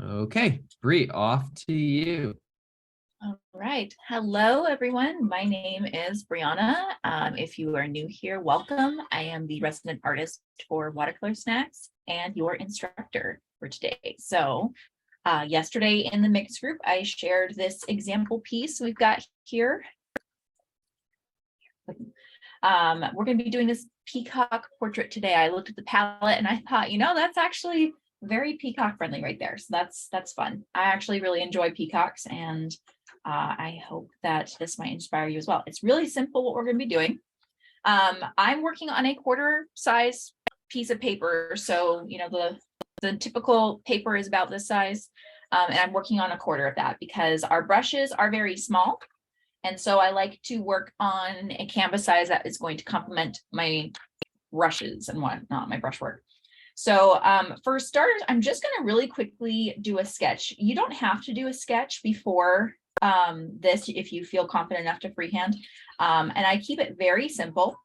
Okay, Bree, off to you. All right. Hello, everyone. My name is Brianna. If you are new here, welcome. I am the resident artist for Watercolor Snacks and your instructor for today. So yesterday in the mixed group, I shared this example piece we've got here. We're going to be doing this peacock portrait today. I looked at the palette and I thought, that's actually very peacock friendly right there. So that's fun. I actually really enjoy peacocks, and I hope that this might inspire you as well. It's really simple what we're going to be doing. I'm working on a quarter size piece of paper. So, the typical paper is about this size. And I'm working on a quarter of that because our brushes are very small. And so I like to work on a canvas size that is going to complement my brushes and whatnot, my brush work. So for starters, I'm just going to really quickly do a sketch. You don't have to do a sketch before this if you feel confident enough to freehand. And I keep it very simple.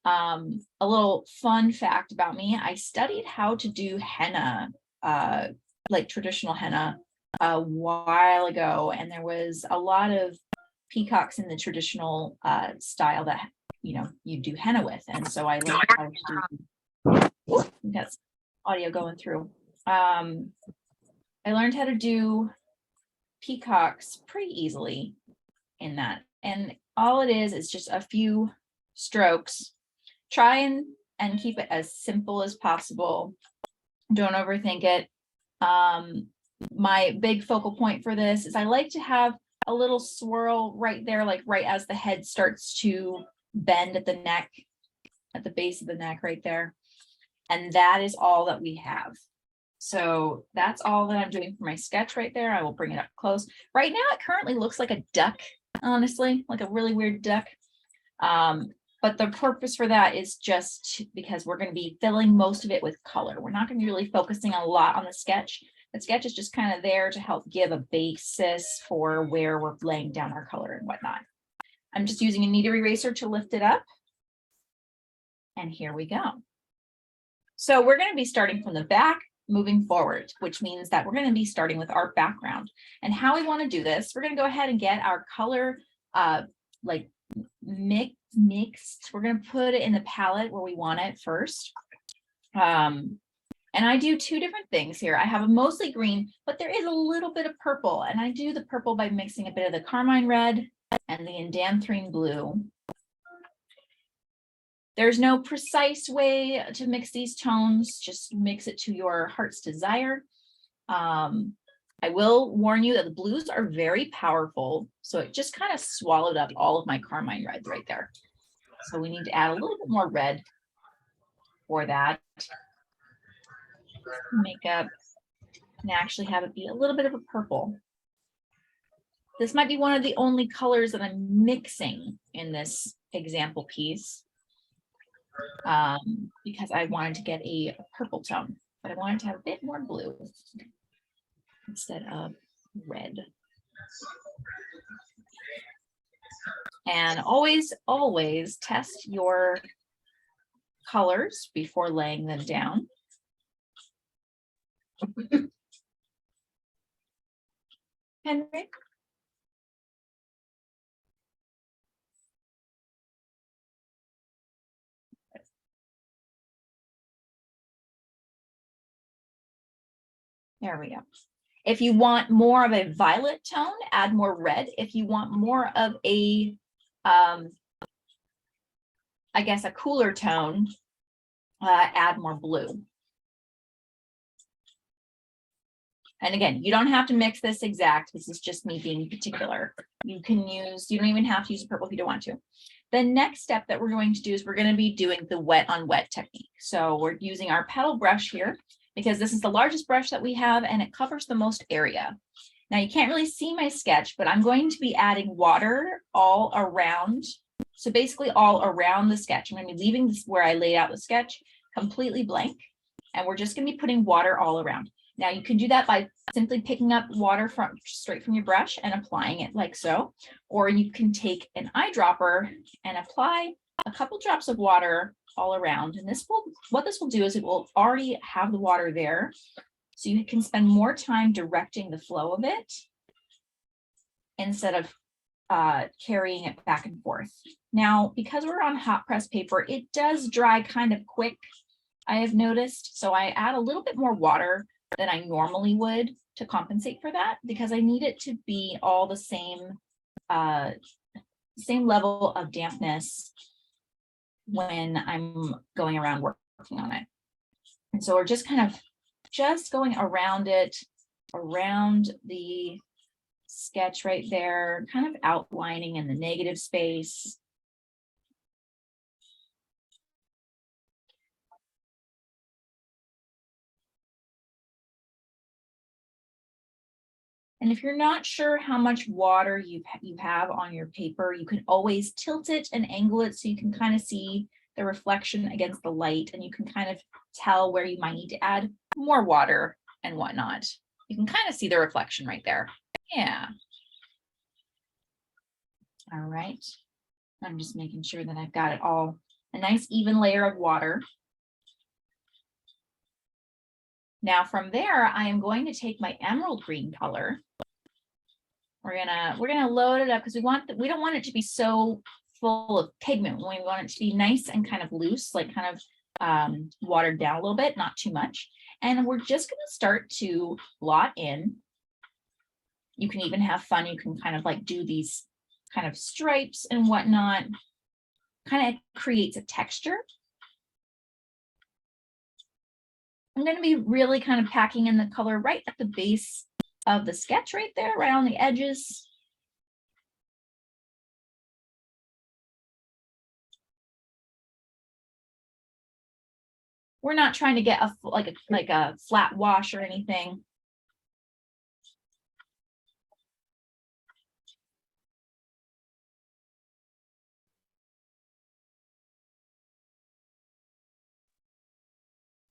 A little fun fact about me, I studied how to do henna, like traditional henna, a while ago, and there was a lot of peacocks in the traditional style that you do henna with, and so I learned how to do. That's audio going through. I learned how to do peacocks pretty easily in that, and all it is just a few strokes. Try and keep it as simple as possible. Don't overthink it. My big focal point for this is I like to have a little swirl right there, like right as the head starts to bend at the neck, at the base of the neck right there. And that is all that we have. So that's all that I'm doing for my sketch right there. I will bring it up close. Right now, it currently looks like a duck, honestly, like a really weird duck. But the purpose for that is just because we're going to be filling most of it with color. We're not going to be really focusing a lot on the sketch. The sketch is just kind of there to help give a basis for where we're laying down our color and whatnot. I'm just using a kneader eraser to lift it up. And here we go. So we're going to be starting from the back, moving forward, which means that we're going to be starting with our background. And how we want to do this, we're going to go ahead and get our color mixed. We're going to put it in the palette where we want it first. And I do two different things here. I have a mostly green, but there is a little bit of purple. And I do the purple by mixing a bit of the carmine red and the indanthrine blue. There's no precise way to mix these tones. Just mix it to your heart's desire. I will warn you that the blues are very powerful. So it just kind of swallowed up all of my carmine reds right there. So we need to add a little bit more red for that. Makeup and actually have it be a little bit of a purple. This might be one of the only colors that I'm mixing in this example piece because I wanted to get a purple tone, but I wanted to have a bit more blue instead of red. And always test your colors before laying them down. Henry? There we go. If you want more of a violet tone, add more red. If you want more of a, I guess a cooler tone, add more blue. And again, you don't have to mix this exact. This is just me being particular. You don't even have to use purple if you don't want to. The next step that we're going to do is we're going to be doing the wet on wet technique. So we're using our petal brush here because this is the largest brush that we have and it covers the most area. Now you can't really see my sketch, but I'm going to be adding water all around. So basically all around the sketch. I'm going to be leaving this where I laid out the sketch completely blank. And we're just going to be putting water all around. Now you can do that by simply picking up water straight from your brush and applying it like so, or you can take an eyedropper and apply a couple drops of water all around. And what this will do is it will already have the water there. So you can spend more time directing the flow of it instead of carrying it back and forth. Now, because we're on hot press paper, it does dry kind of quick, I have noticed. So I add a little bit more water than I normally would to compensate for that, because I need it to be all the same level of dampness when I'm going around working on it. And so we're just kind of going around it, around the sketch right there, kind of outlining in the negative space. And if you're not sure how much water you have on your paper, you can always tilt it and angle it so you can kind of see the reflection against the light, and you can kind of tell where you might need to add more water and whatnot. You can kind of see the reflection right there. Yeah. All right. I'm just making sure that I've got it all a nice even layer of water. Now from there, I am going to take my emerald green color. We're gonna load it up because we don't want it to be so full of pigment. We want it to be nice and kind of loose, like kind of watered down a little bit, not too much. And we're just gonna start to blot in. You can even have fun. You can kind of like do these kind of stripes and whatnot. Kind of creates a texture. I'm going to be really kind of packing in the color right at the base of the sketch right there, right on the edges. We're not trying to get like a flat wash or anything.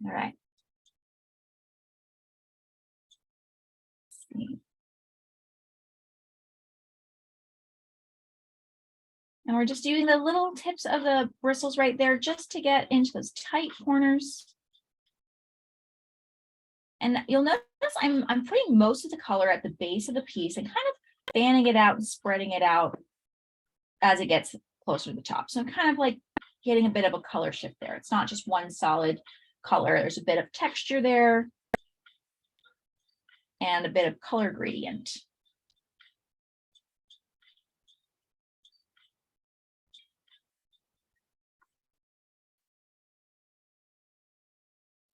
All right. And we're just using the little tips of the bristles right there just to get into those tight corners. And you'll notice I'm putting most of the color at the base of the piece and kind of fanning it out and spreading it out as it gets closer to the top. So I'm kind of like getting a bit of a color shift there. It's not just one solid color. There's a bit of texture there and a bit of color gradient.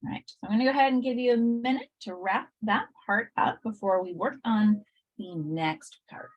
All right, so I'm going to go ahead and give you a minute to wrap that part up before we work on the next part.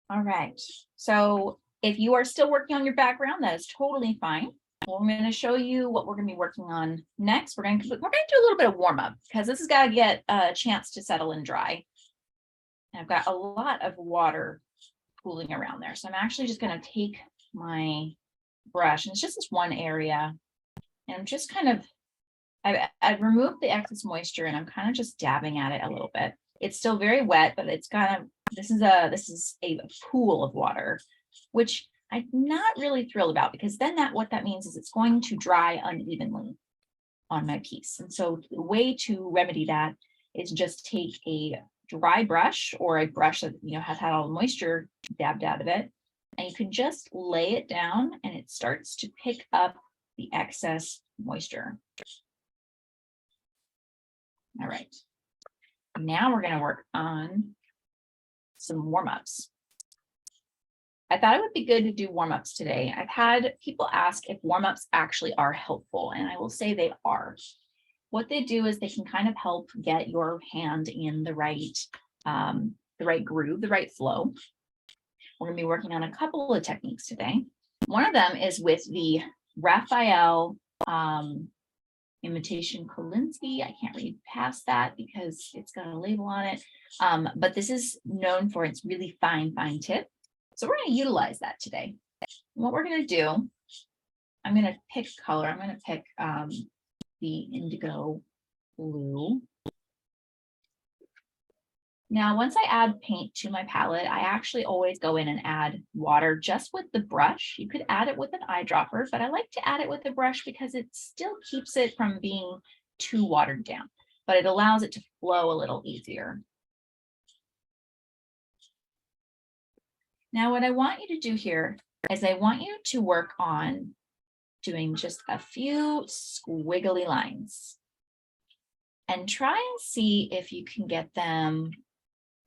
All right, so if you are still working on your background, that is totally fine. Well, I'm going to show you what we're going to be working on next. We're going to do a little bit of warm up because this has got to get a chance to settle and dry. And I've got a lot of water pooling around there. So I'm actually just going to take my brush, and it's just this one area, and I'm just kind of, I've removed the excess moisture, and I'm kind of just dabbing at it a little bit. It's still very wet, but it's kind of, this is a pool of water, which I'm not really thrilled about, because then what that means is it's going to dry unevenly on my piece. And so the way to remedy that is just take a dry brush or a brush that has had all the moisture dabbed out of it, and you can just lay it down and it starts to pick up the excess moisture. All right, now we're going to work on some warm-ups. I thought it would be good to do warm-ups today. I've had people ask if warm-ups actually are helpful, and I will say they are. What they do is they can kind of help get your hand in the right groove, the right flow. We're going to be working on a couple of techniques today. One of them is with the Raphael imitation Kolinsky. I can't read past that because it's got a label on it. But this is known for its really fine tip. So we're going to utilize that today. What we're going to do I'm going to pick color. I'm going to pick the indigo blue. Now, once I add paint to my palette, I actually always go in and add water just with the brush. You could add it with an eyedropper, but I like to add it with a brush because it still keeps it from being too watered down, but it allows it to flow a little easier. Now, what I want you to do here is I want you to work on doing just a few squiggly lines and try and see if you can get them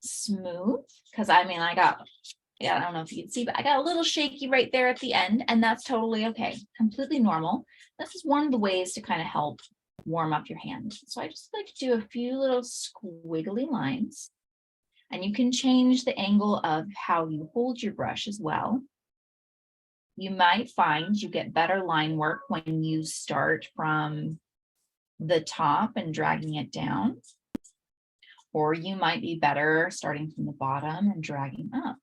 smooth. Because I mean, I don't know if you can see, but I got a little shaky right there at the end, and that's totally okay, completely normal. This is one of the ways to kind of help warm up your hand. So I just like to do a few little squiggly lines, and you can change the angle of how you hold your brush as well. You might find you get better line work when you start from the top and dragging it down, or you might be better starting from the bottom and dragging up.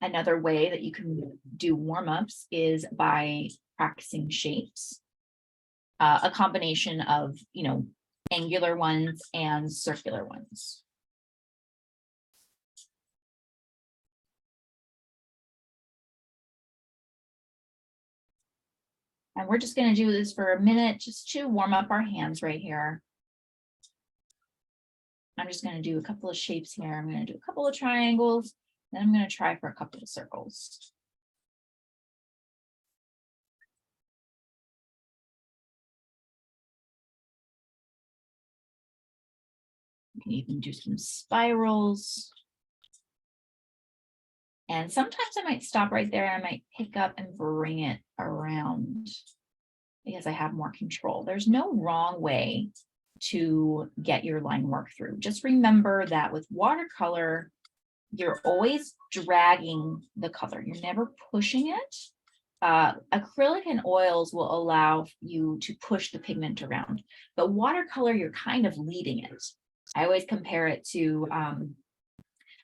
Another way that you can do warm-ups is by practicing shapes, a combination of, angular ones and circular ones. And we're just going to do this for a minute just to warm up our hands right here. I'm just going to do a couple of shapes here. I'm going to do a couple of triangles, then I'm going to try for a couple of circles. You can even do some spirals. And sometimes I might stop right there and I might pick up and bring it around because I have more control. There's no wrong way to get your line work through. Just remember that with watercolor, you're always dragging the color. You're never pushing it. Acrylic and oils will allow you to push the pigment around, but watercolor, you're kind of leading it. I always compare it to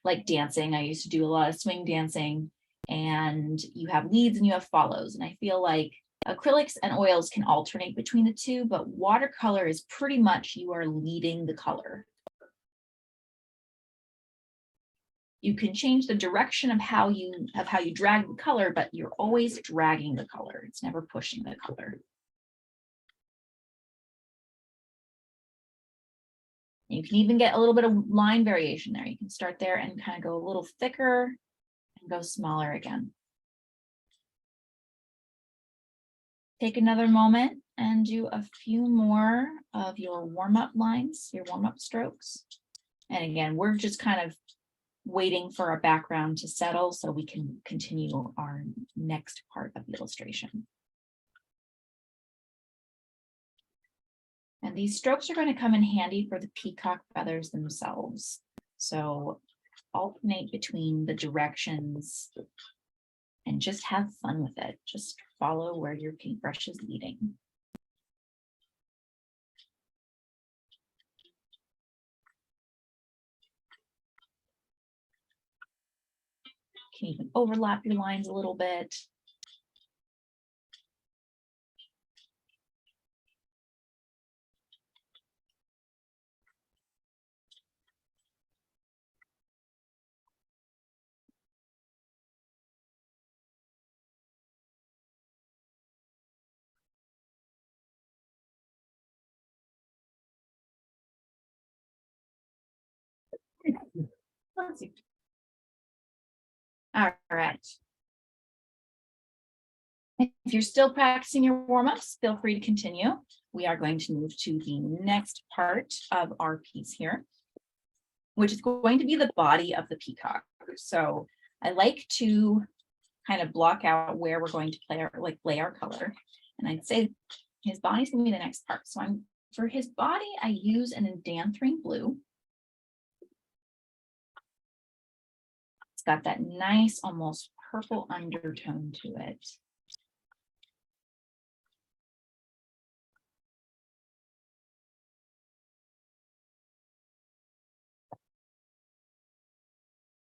like dancing. I used to do a lot of swing dancing, and you have leads and you have follows. And I feel like acrylics and oils can alternate between the two, but watercolor is pretty much you are leading the color. You can change the direction of how you drag the color, but you're always dragging the color. It's never pushing the color. You can even get a little bit of line variation there. You can start there and kind of go a little thicker and go smaller again. Take another moment and do a few more of your warm-up lines, your warm-up strokes. And again, we're just kind of waiting for our background to settle so we can continue our next part of the illustration. And these strokes are going to come in handy for the peacock feathers themselves. So alternate between the directions and just have fun with it. Just follow where your paintbrush is leading. You can even overlap your lines a little bit. Let's see. All right. If you're still practicing your warm-ups, feel free to continue. We are going to move to the next part of our piece here, which is going to be the body of the peacock. So I like to kind of block out where we're going to lay our color. And I'd say his body's gonna be the next part. So for his body, I use an indanthrine blue. It's got that nice, almost purple undertone to it.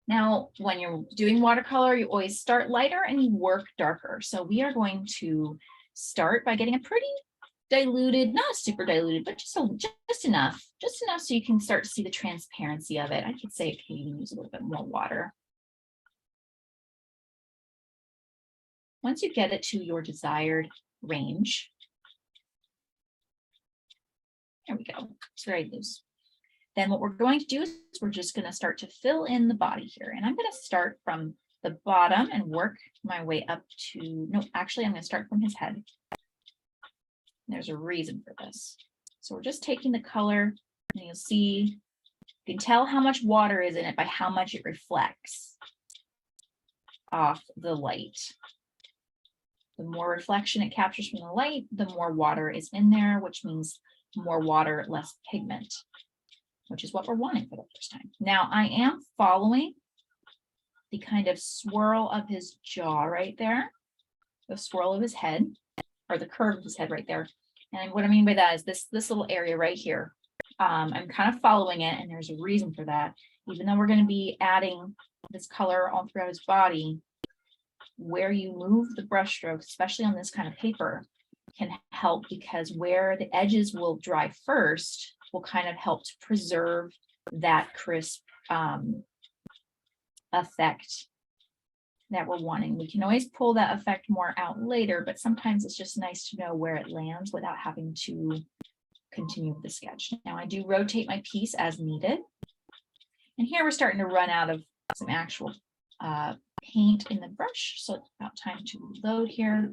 Now, when you're doing watercolor, you always start lighter and you work darker. So we are going to start by getting a pretty diluted, not super diluted, but just enough so you can start to see the transparency of it. I could say, okay, you can use a little bit more water. Once you get it to your desired range, there we go, it's very loose. Then what we're going to do is we're just going to start to fill in the body here. And I'm going to start from the bottom and work my way up to, no, actually, I'm going to start from his head. There's a reason for this. So we're just taking the color and you'll see, you can tell how much water is in it by how much it reflects off the light. The more reflection it captures from the light, the more water is in there, which means more water, less pigment, which is what we're wanting for the first time. Now I am following the kind of swirl of his jaw right there, the swirl of his head, or the curve of his head right there. And what I mean by that is this little area right here. I'm kind of following it, and there's a reason for that. Even though we're going to be adding this color all throughout his body, where you move the brush strokes, especially on this kind of paper, can help, because where the edges will dry first will kind of help to preserve that crisp effect that we're wanting. We can always pull that effect more out later, but sometimes it's just nice to know where it lands without having to continue with the sketch. Now I do rotate my piece as needed. And here we're starting to run out of some actual paint in the brush, so it's about time to load here.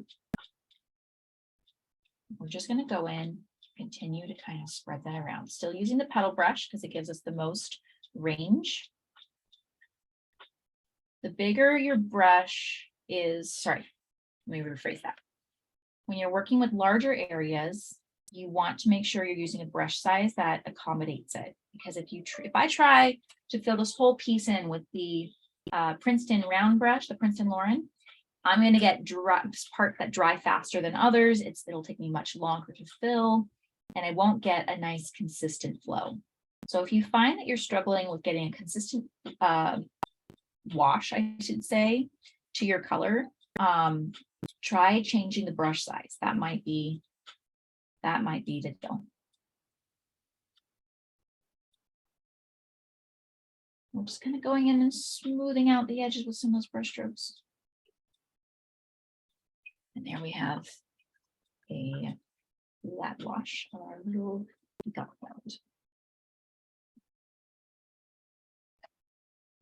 We're just going to go in, continue to kind of spread that around, still using the petal brush because it gives us the most range. The bigger your brush is, sorry, let me rephrase that. When you're working with larger areas, you want to make sure you're using a brush size that accommodates it, because if I try to fill this whole piece in with the Princeton round brush, the Princeton Lauren, I'm going to get parts that dry faster than others. It'll take me much longer to fill, and I won't get a nice consistent flow. So if you find that you're struggling with getting a consistent wash, I should say, to your color, try changing the brush size. That might be the deal. We're just kind of going in and smoothing out the edges with some of those brush strokes. And there we have a flat wash of our little peacock cloud.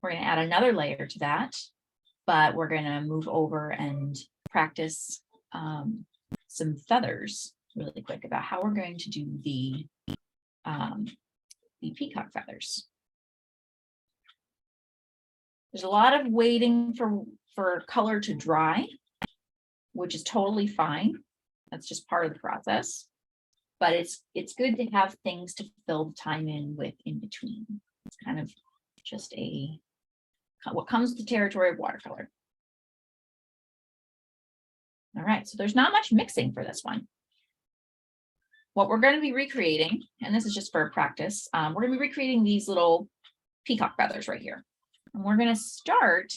We're going to add another layer to that, but we're going to move over and practice some feathers really quick about how we're going to do the peacock feathers. There's a lot of waiting for color to dry, which is totally fine. That's just part of the process. But it's good to have things to fill the time in with in between. It's kind of just what comes with the territory of watercolor. All right, so there's not much mixing for this one. What we're going to be recreating, and this is just for practice, we're going to be recreating these little peacock feathers right here. And we're going to start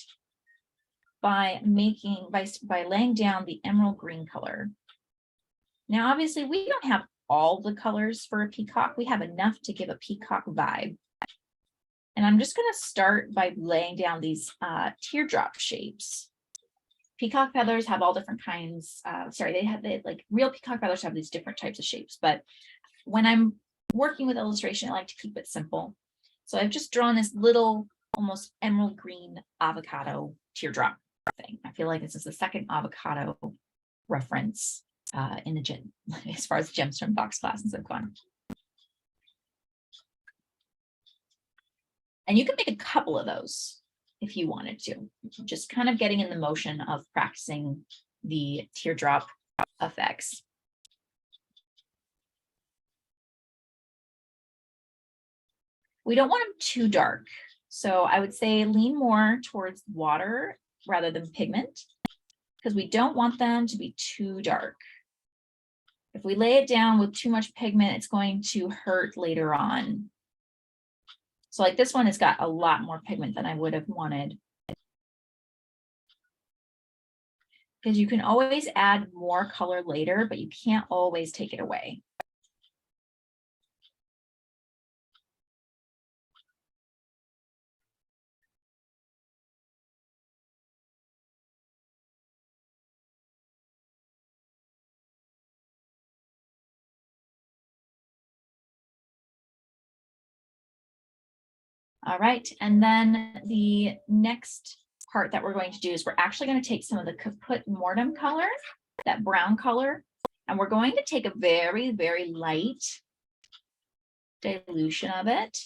by laying down the emerald green color. Now, obviously, we don't have all the colors for a peacock. We have enough to give a peacock vibe. And I'm just going to start by laying down these teardrop shapes. Peacock feathers have all different kinds. Like real peacock feathers have these different types of shapes. But when I'm working with illustration, I like to keep it simple. So I've just drawn this little, almost emerald green avocado teardrop thing. I feel like this is the second avocado reference in the gym, as far as gemstone box classes have gone. And you can make a couple of those if you wanted to, just kind of getting in the motion of practicing the teardrop effects. We don't want them too dark. So I would say lean more towards water rather than pigment, because we don't want them to be too dark. If we lay it down with too much pigment, it's going to hurt later on. So like this one has got a lot more pigment than I would have wanted. Because you can always add more color later, but you can't always take it away. All right, and then the next part that we're going to do is we're actually going to take some of the Caput Mortem color, that brown color, and we're going to take a very, very light dilution of it.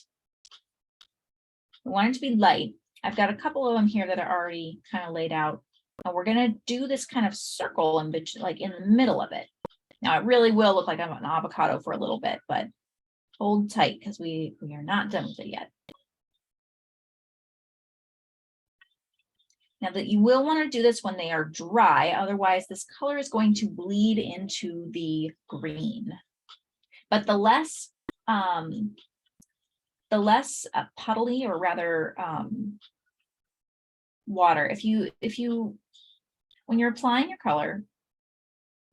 We want it to be light. I've got a couple of them here that are already kind of laid out, and we're going to do this kind of circle in between, like in the middle of it. Now it really will look like I'm an avocado for a little bit, but hold tight because we are not done with it yet. Now that you will want to do this when they are dry, otherwise this color is going to bleed into the green. But the less puddly, or rather water, if you when you're applying your color,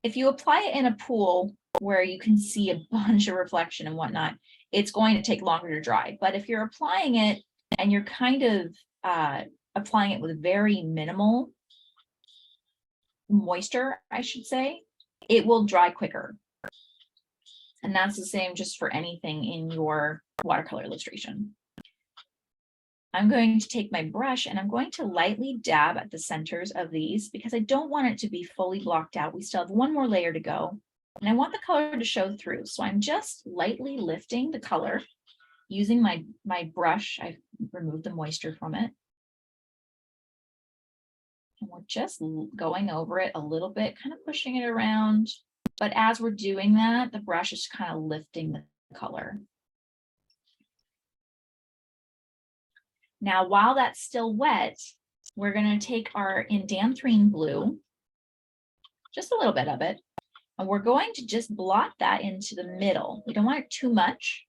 if you apply it in a pool where you can see a bunch of reflection and whatnot, it's going to take longer to dry. But if you're applying it and you're kind of applying it with very minimal moisture, I should say, it will dry quicker. And that's the same just for anything in your watercolor illustration. I'm going to take my brush and I'm going to lightly dab at the centers of these because I don't want it to be fully blocked out. We still have one more layer to go, and I want the color to show through. So I'm just lightly lifting the color using my brush. I've removed the moisture from it. And we're just going over it a little bit, kind of pushing it around. But as we're doing that, the brush is kind of lifting the color. Now, while that's still wet, we're going to take our indanthrene blue, just a little bit of it, and we're going to just blot that into the middle. We don't want it too much.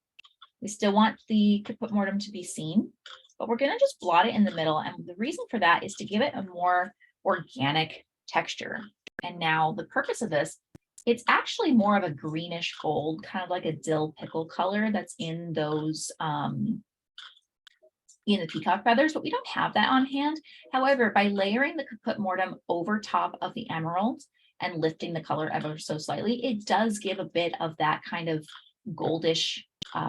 We still want the Caput Mortem to be seen, but we're going to just blot it in the middle. And the reason for that is to give it a more organic texture. And now the purpose of this, it's actually more of a greenish gold, kind of like a dill pickle color that's in those in the peacock feathers, but we don't have that on hand. However, by layering the Caput Mortem over top of the emerald and lifting the color ever so slightly, it does give a bit of that kind of goldish,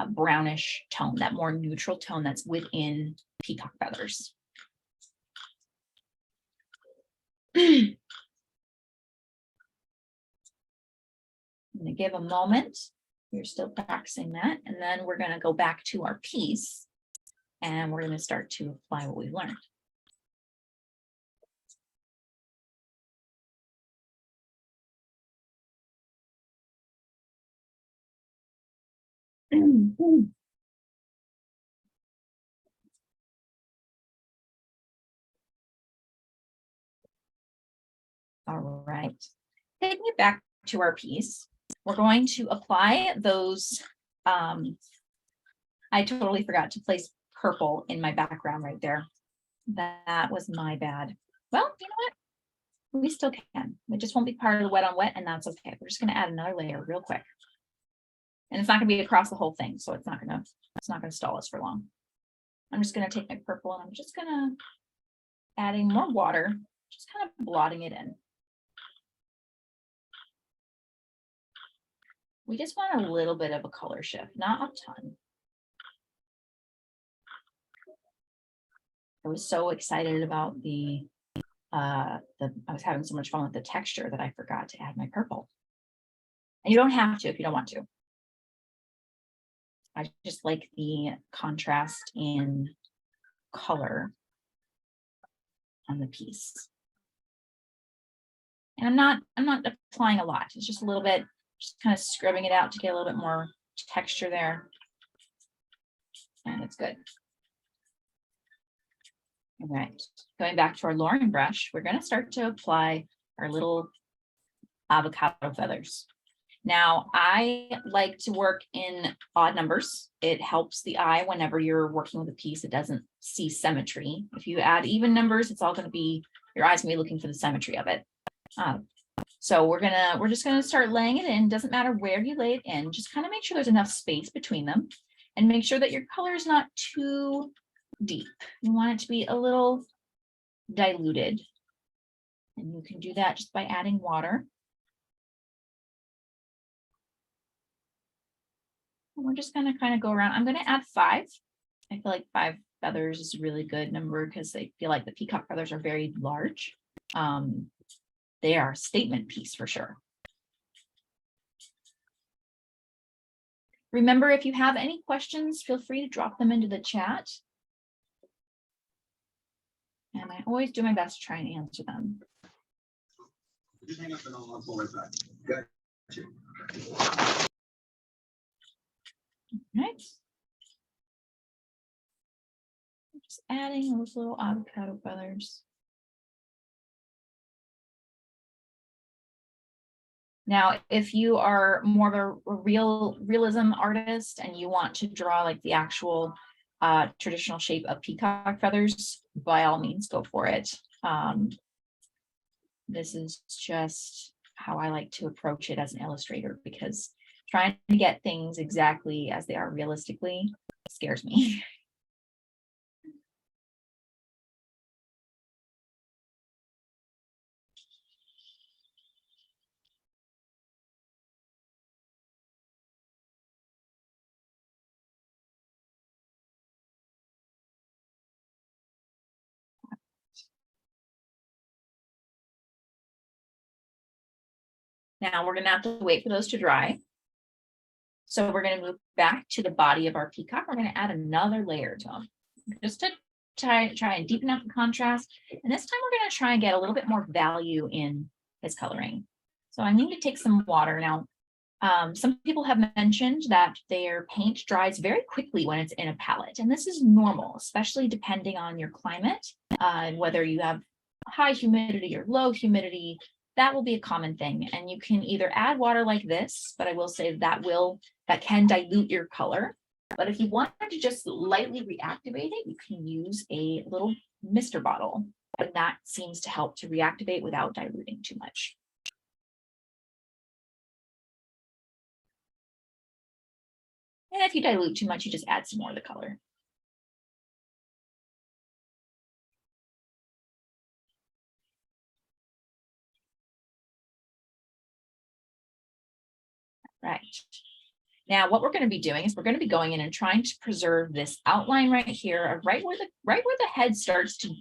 brownish tone, that more neutral tone that's within peacock feathers. I'm going to give a moment. We're still practicing that. And then we're going to go back to our piece and we're going to start to apply what we've learned. All right, taking it back to our piece, we're going to apply those. I totally forgot to place purple in my background right there. That was my bad. Well, you know what? We still can. It just won't be part of the wet on wet, and that's okay. We're just going to add another layer real quick. And it's not going to be across the whole thing, so it's not going to stall us for long. I'm just going to take my purple and I'm just going to adding more water, just kind of blotting it in. We just want a little bit of a color shift, not a ton. I was so excited about I was having so much fun with the texture that I forgot to add my purple. And you don't have to if you don't want to. I just like the contrast in color on the piece. And I'm not applying a lot. It's just a little bit, just kind of scrubbing it out to get a little bit more texture there. And it's good. All right, going back to our Lauren brush, we're going to start to apply our little avocado feathers. Now, I like to work in odd numbers. It helps the eye whenever you're working with a piece that doesn't see symmetry. If you add even numbers, it's all going to be, your eyes gonna be looking for the symmetry of it. So we're just gonna start laying it in. Doesn't matter where you lay it in, just kind of make sure there's enough space between them and make sure that your color is not too deep. You want it to be a little diluted. And you can do that just by adding water. And we're just gonna kind of go around. I'm gonna add 5. I feel like 5 feathers is a really good number because I feel like the peacock feathers are very large. They are a statement piece for sure. Remember, if you have any questions, feel free to drop them into the chat. And I always do my best to try and answer them. Just hang up and I'll pull right back. Gotcha. All right. Just adding those little avocado feathers. Now, if you are more of a realism artist and you want to draw like the actual traditional shape of peacock feathers, by all means, go for it. This is just how I like to approach it as an illustrator, because trying to get things exactly as they are realistically scares me. Now we're gonna have to wait for those to dry. So we're gonna move back to the body of our peacock. We're gonna add another layer to them, just to try and deepen up the contrast. And this time we're gonna try and get a little bit more value in his coloring. So I need to take some water now. Some people have mentioned that their paint dries very quickly when it's in a palette, and this is normal, especially depending on your climate, whether you have high humidity or low humidity. That will be a common thing, and you can either add water like this, but I will say that can dilute your color. But if you want to just lightly reactivate it, you can use a little mister bottle, and that seems to help to reactivate without diluting too much. And if you dilute too much, you just add some more of the color. Right. Now, what we're going to be doing is we're going to be going in and trying to preserve this outline right here, right where the head starts to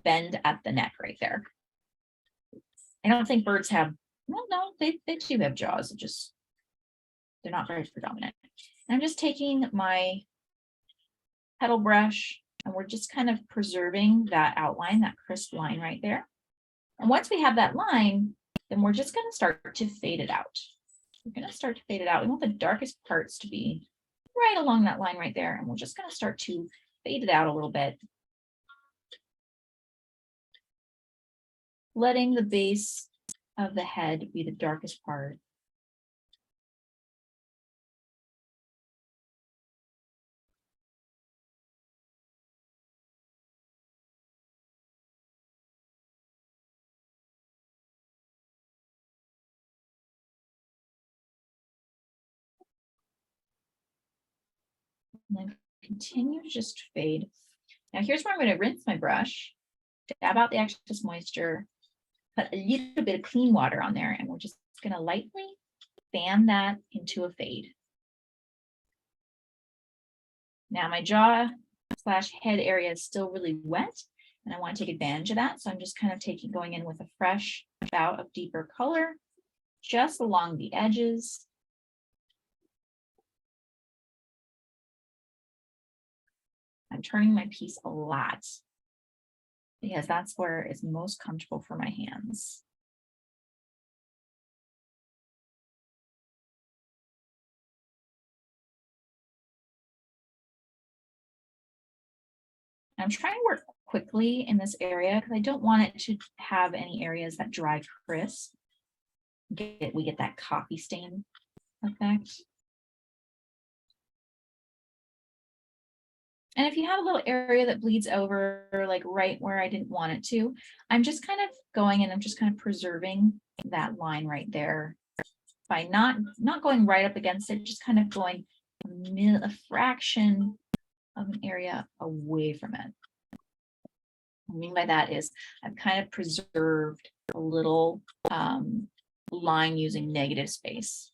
bend at the neck right there. I don't think birds have, well, no, they do have jaws. They're not very predominant. And I'm just taking my petal brush and we're just kind of preserving that outline, that crisp line right there. And once we have that line, then we're just going to start to fade it out. We're going to start to fade it out. We want the darkest parts to be right along that line right there. And we're just going to start to fade it out a little bit, letting the base of the head be the darkest part. And then continue to just fade. Now here's where I'm going to rinse my brush, dab out the excess moisture, put a little bit of clean water on there, and we're just going to lightly fan that into a fade. Now my jaw / head area is still really wet, and I want to take advantage of that. So I'm just kind of going in with a fresh bout of deeper color just along the edges. I'm turning my piece a lot because that's where it's most comfortable for my hands. I'm trying to work quickly in this area because I don't want it to have any areas that dry crisp. we get that coffee stain effect. And if you have a little area that bleeds over, like right where I didn't want it to, I'm just kind of going and I'm just kind of preserving that line right there by not going right up against it, just kind of going a fraction of an area away from it. What I mean by that is I've kind of preserved a little line using negative space.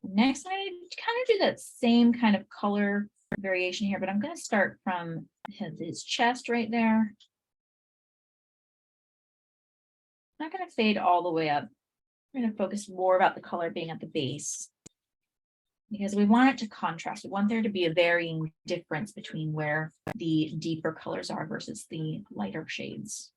Next, I kind of do that same kind of color variation here, but I'm going to start from his chest right there. I'm not going to fade all the way up. I'm going to focus more about the color being at the base because we want it to contrast. We want there to be a varying difference between where the deeper colors are versus the lighter shades.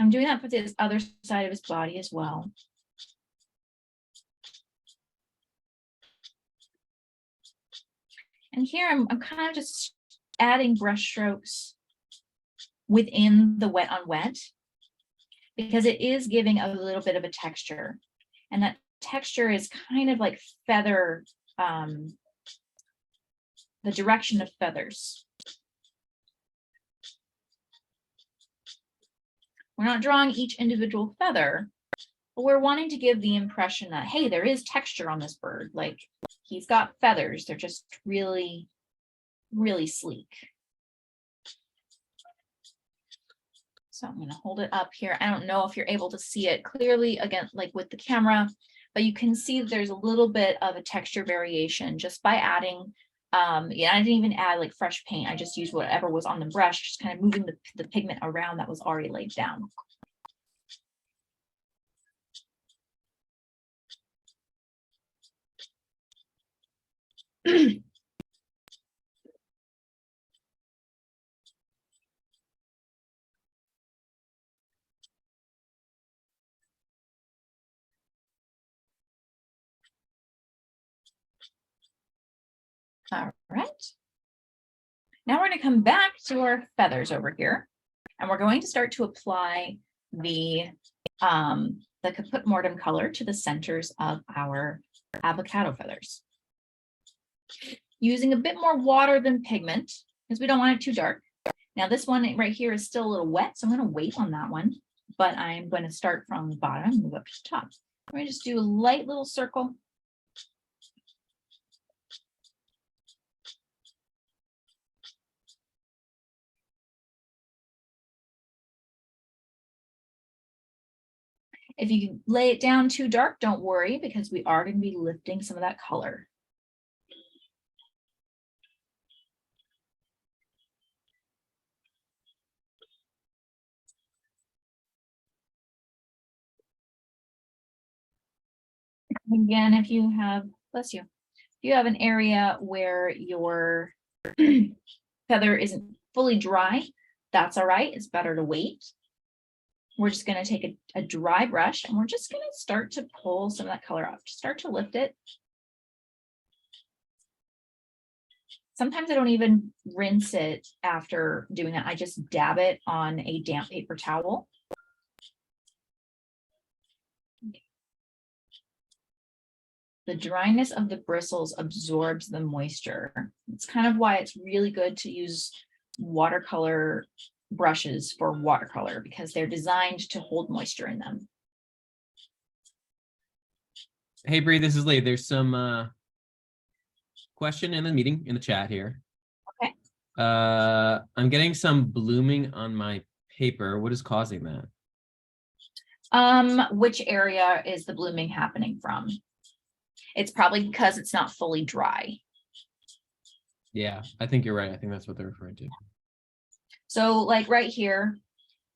I'm doing that for this other side of his body as well. And here I'm kind of just adding brush strokes within the wet on wet because it is giving a little bit of a texture. And that texture is kind of like feather, the direction of feathers. We're not drawing each individual feather, but we're wanting to give the impression that, hey, there is texture on this bird. Like he's got feathers. They're just really, really sleek. So I'm going to hold it up here. I don't know if you're able to see it clearly again, like with the camera, but you can see there's a little bit of a texture variation just by adding, yeah, I didn't even add like fresh paint. I just used whatever was on the brush, just kind of moving the pigment around that was already laid down. All right. Now we're going to come back to our feathers over here, and we're going to start to apply the Caput Mortem color to the centers of our avocado feathers. Using a bit more water than pigment, because we don't want it too dark. Now this one right here is still a little wet, so I'm going to wait on that one, but I'm going to start from the bottom and move up to the top. I'm going to just do a light little circle. If you lay it down too dark, don't worry, because we are going to be lifting some of that color. Again, if you have, bless you, if you have an area where your feather isn't fully dry, that's all right. It's better to wait. We're just going to take a dry brush and we're just going to start to pull some of that color off. Just start to lift it. Sometimes I don't even rinse it after doing that. I just dab it on a damp paper towel. The dryness of the bristles absorbs the moisture. It's kind of why it's really good to use watercolor brushes for watercolor, because they're designed to hold moisture in them. Hey, Bree, this is Lee. There's some question in the meeting in the chat here. Okay. I'm getting some blooming on my paper. What is causing that? Which area is the blooming happening from? It's probably because it's not fully dry. Yeah, I think you're right. I think that's what they're referring to. So like right here,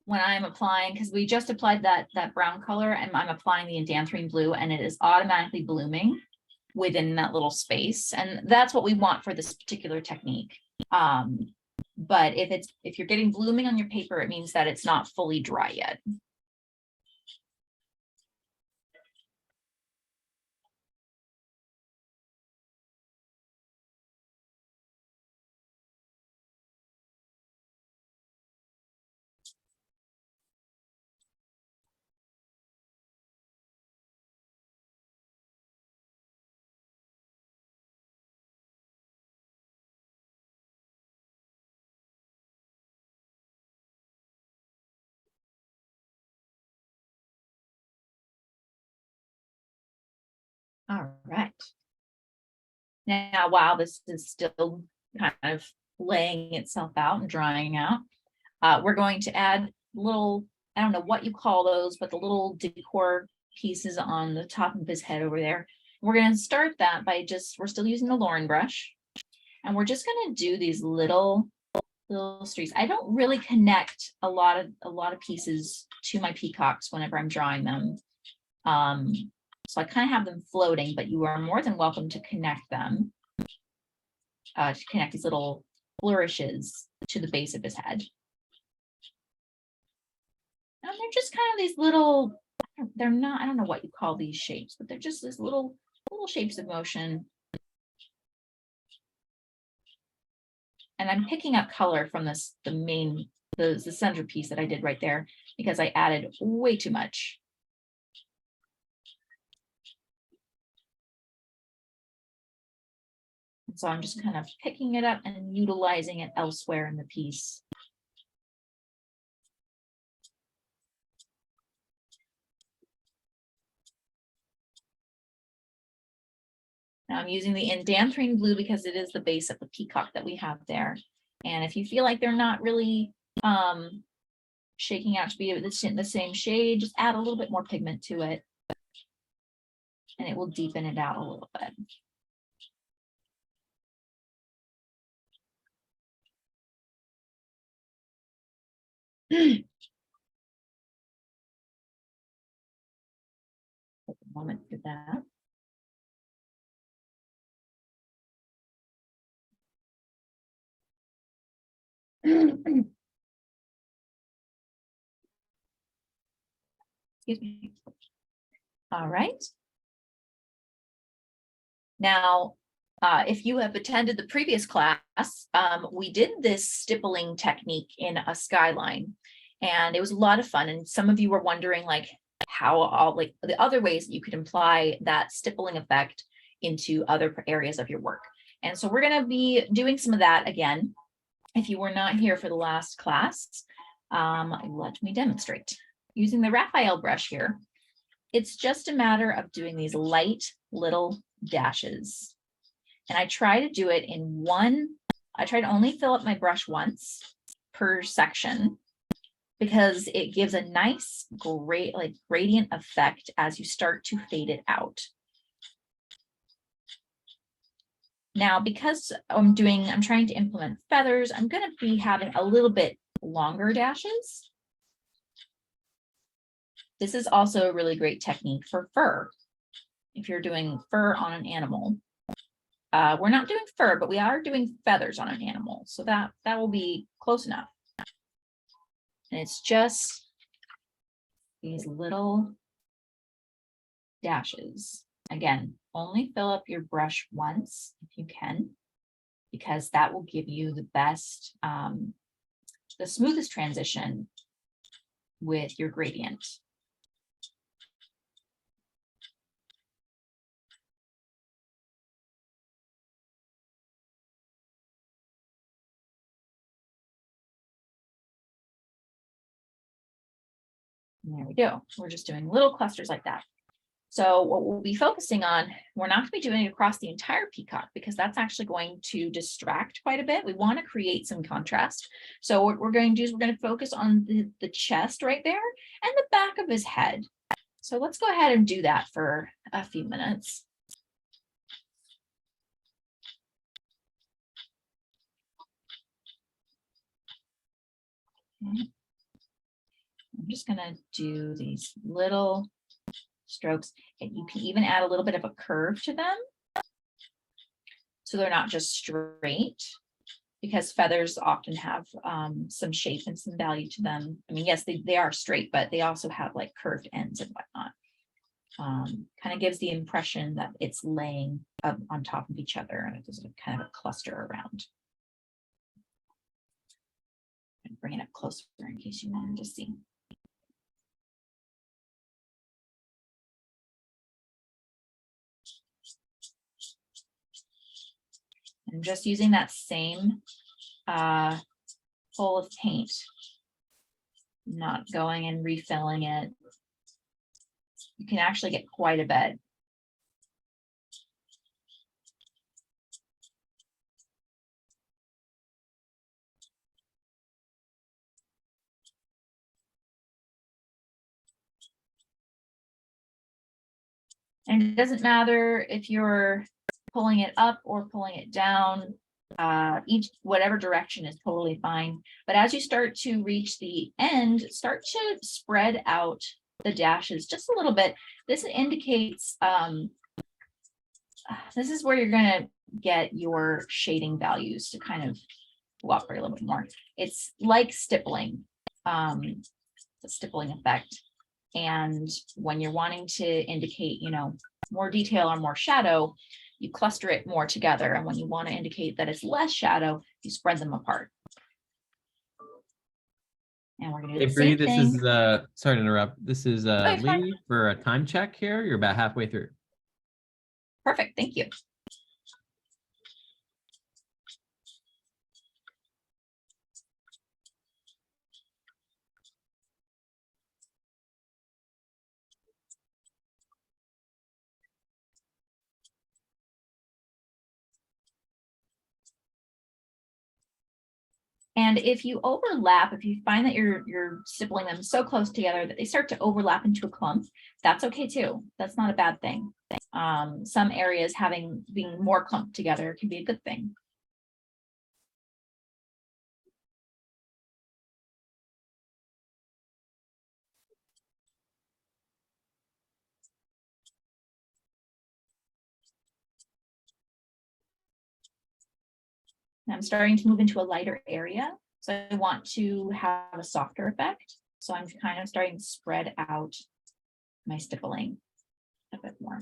when I'm applying, because we just applied that brown color and I'm applying the indanthrine blue and it is automatically blooming. within that little space. And that's what we want for this particular technique. But if you're getting blooming on your paper, it means that it's not fully dry yet. All right. Now, while this is still kind of laying itself out and drying out, we're going to add little, I don't know what you call those, but the little decor pieces on the top of his head over there. We're going to start that by we're still using the Lauren brush, and we're just going to do these little streaks. I don't really connect a lot of pieces to my peacocks whenever I'm drawing them. So I kind of have them floating, but you are more than welcome to connect them, to connect these little flourishes to the base of his head. And they're just kind of these little, they're not, I don't know what you call these shapes, but they're just these little shapes of motion. And I'm picking up color from the centerpiece that I did right there, because I added way too much. So I'm just kind of picking it up and utilizing it elsewhere in the piece. Now I'm using the indanthrene blue because it is the base of the peacock that we have there. And if you feel like they're not really shaking out to be the same shade, just add a little bit more pigment to it, and it will deepen it out a little bit. Take a moment for that. Excuse me. All right. Now, if you have attended the previous class, we did this stippling technique in a skyline, and it was a lot of fun. And some of you were wondering, like, how the other ways that you could imply that stippling effect into other areas of your work. And so we're going to be doing some of that again. If you were not here for the last class, let me demonstrate. Using the Raphael brush here, it's just a matter of doing these light little dashes. And I try to do it in I try to only fill up my brush once per section, because it gives a nice gradient effect as you start to fade it out. Now, because I'm trying to implement feathers, I'm going to be having a little bit longer dashes. This is also a really great technique for fur. If you're doing fur on an animal, we're not doing fur, but we are doing feathers on an animal. So that will be close enough. And it's just these little dashes. Again, only fill up your brush once if you can, because that will give you the best, the smoothest transition with your gradient. And there we go. We're just doing little clusters like that. So what we'll be focusing on, we're not going to be doing it across the entire peacock, because that's actually going to distract quite a bit. We want to create some contrast. So what we're going to do is we're going to focus on the chest right there and the back of his head. So let's go ahead and do that for a few minutes. Okay. I'm just going to do these little strokes, and you can even add a little bit of a curve to them so they're not just straight, because feathers often have some shape and some value to them. I mean, yes, they are straight, but they also have like curved ends and whatnot. Kind of gives the impression that it's laying up on top of each other, and it's kind of a cluster around. And bring it up closer in case you wanted to see. I'm just using that same full of paint, not going and refilling it. You can actually get quite a bit. And it doesn't matter if you're pulling it up or pulling it down. Whatever direction is totally fine. But as you start to reach the end, start to spread out the dashes just a little bit. This indicates this is where you're going to get your shading values to kind of cooperate a little bit more. It's like stippling, the stippling effect. And when you're wanting to indicate, you know, more detail or more shadow, you cluster it more together. And when you want to indicate that it's less shadow, you spread them apart. And we're going to do the Bree, same this thing. is sorry to interrupt. This is it's fine. Lee for a time check here. You're about halfway through. Perfect. Thank you. And if you overlap, if you find that you're stippling them so close together that they start to overlap into a clump, that's okay too. That's not a bad thing. Some areas being more clumped together can be a good thing. I'm starting to move into a lighter area. So I want to have a softer effect. So I'm kind of starting to spread out my stippling a bit more.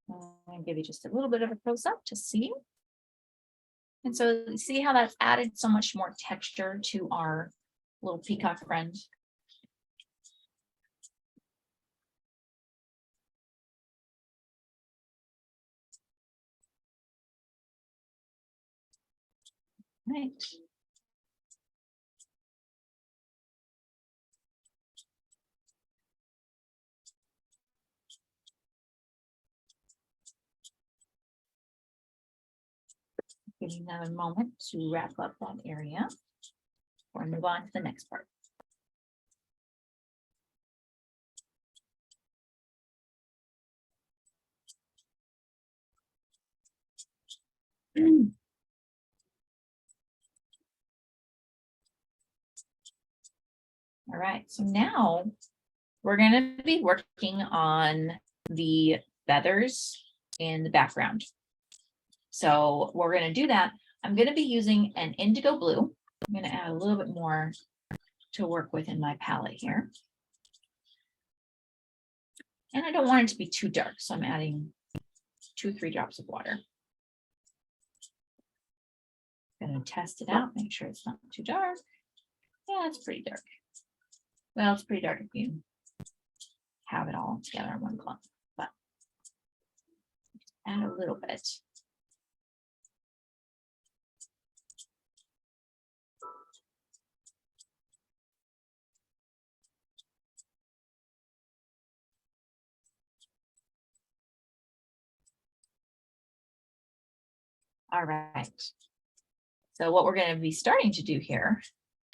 I'm going to give you just a little bit of a close up to see. And so you see how that's added so much more texture to our little peacock friend. Right. Give you another moment to wrap up that area or move on to the next part. All right, so now we're going to be working on the feathers in the background. So we're going to do that. I'm going to be using an indigo blue. I'm going to add a little bit more to work with in my palette here. And I don't want it to be too dark, so I'm adding 2-3 drops of water. I'm going to test it out, make sure it's not too dark. Yeah, it's pretty dark. Well, it's pretty dark if you have it all together in one clump, but add a little bit. All right. So what we're going to be starting to do here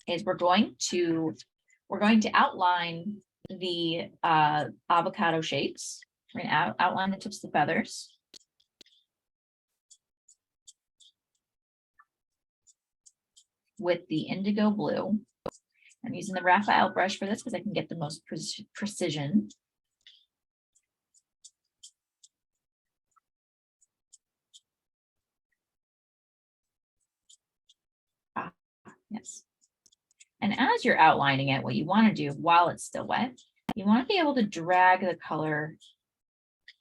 is we're going to outline the avocado shapes. We're gonna outline the tips of the feathers. With the indigo blue. I'm using the Raphael brush for this because I can get the most precision. Yes. And as you're outlining it, what you want to do while it's still wet, you want to be able to drag the color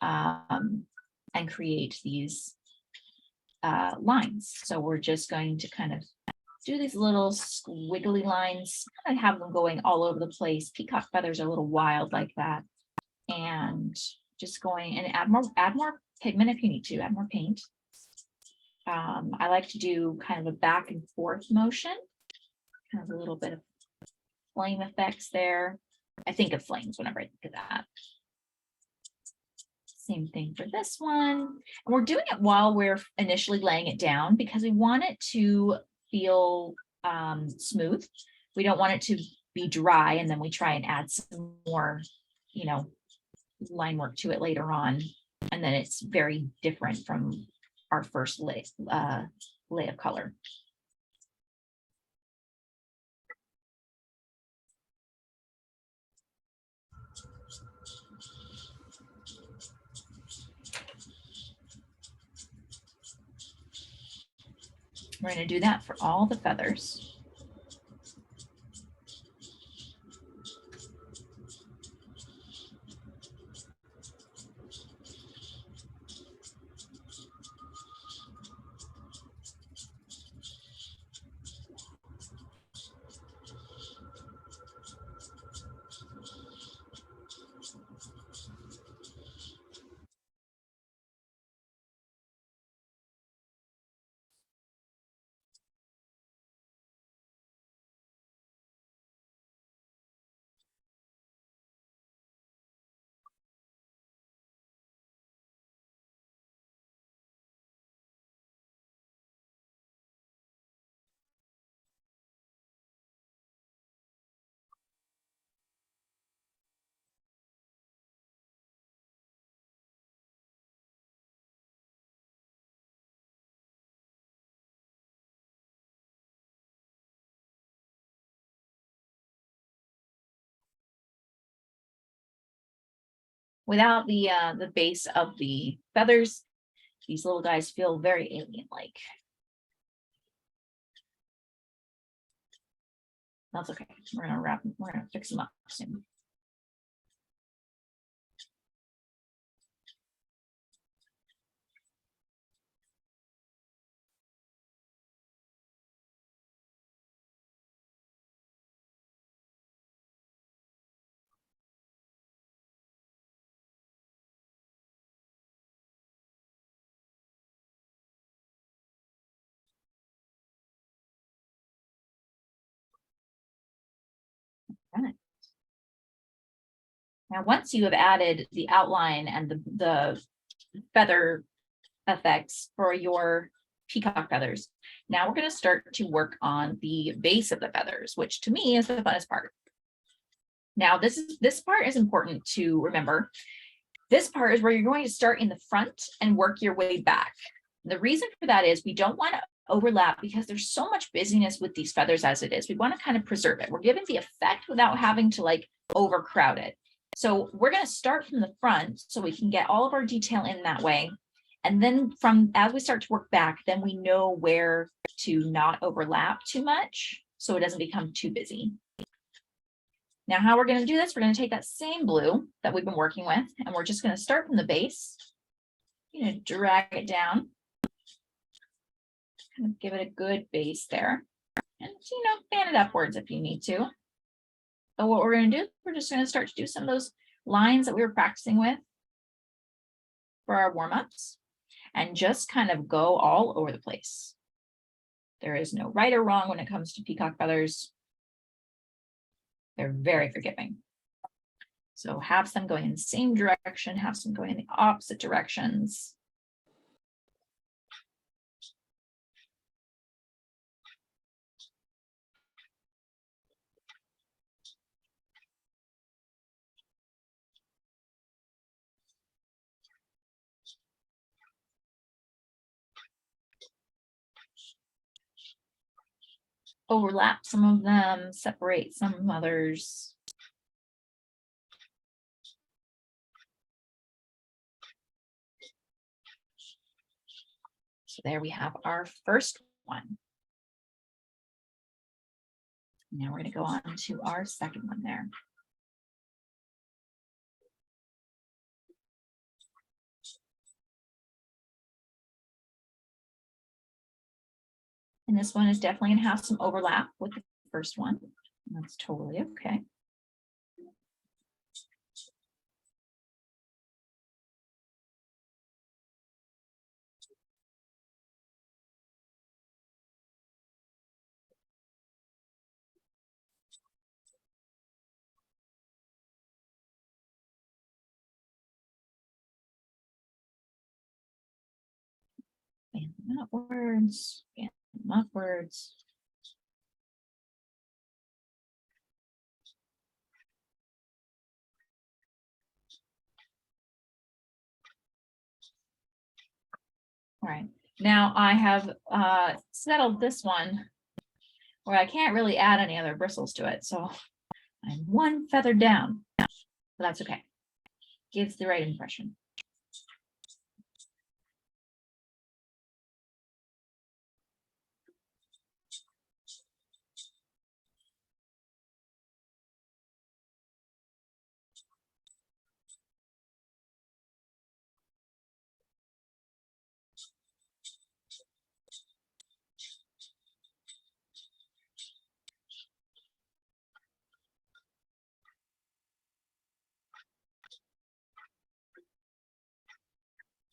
and create these lines. So we're just going to kind of do these little squiggly lines. I have them going all over the place. Peacock feathers are a little wild like that. And just going and add more pigment if you need to, add more paint. I like to do kind of a back and forth motion, kind of a little bit of flame effects there. I think of flames whenever I think of that. Same thing for this one. And we're doing it while we're initially laying it down because we want it to feel smooth. We don't want it to be dry and then we try and add some more, you know, line work to it later on. And then it's very different from our first lay of color. We're going to do that for all the feathers. Without the base of the feathers, these little guys feel very alien-like. That's okay. We're gonna fix them up soon. Right. Now, once you have added the outline and the feather effects for your peacock feathers, now we're going to start to work on the base of the feathers, which to me is the funnest part. Now, this part is important to remember. This part is where you're going to start in the front and work your way back. And the reason for that is we don't want to overlap because there's so much busyness with these feathers as it is. We want to kind of preserve it. We're giving the effect without having to like overcrowd it. So we're going to start from the front so we can get all of our detail in that way. And then as we start to work back, then we know where to not overlap too much so it doesn't become too busy. Now, how we're going to do this, we're going to take that same blue that we've been working with, and we're just going to start from the base. You're going to drag it down, kind of give it a good base there, and fan it upwards if you need to. So what we're going to do, we're just going to start to do some of those lines that we were practicing with for our warm-ups, and just kind of go all over the place. There is no right or wrong when it comes to peacock feathers. They're very forgiving. So have some going in the same direction, have some going in the opposite directions. overlap some of them, separate some others. So there we have our first one. Now we're going to go on to our second one there. And this one is definitely going to have some overlap with the first one. That's totally okay. Band them upwards, band them upwards. All right, now I have settled this one where I can't really add any other bristles to it. So I'm one feather down, but that's okay. Gives the right impression.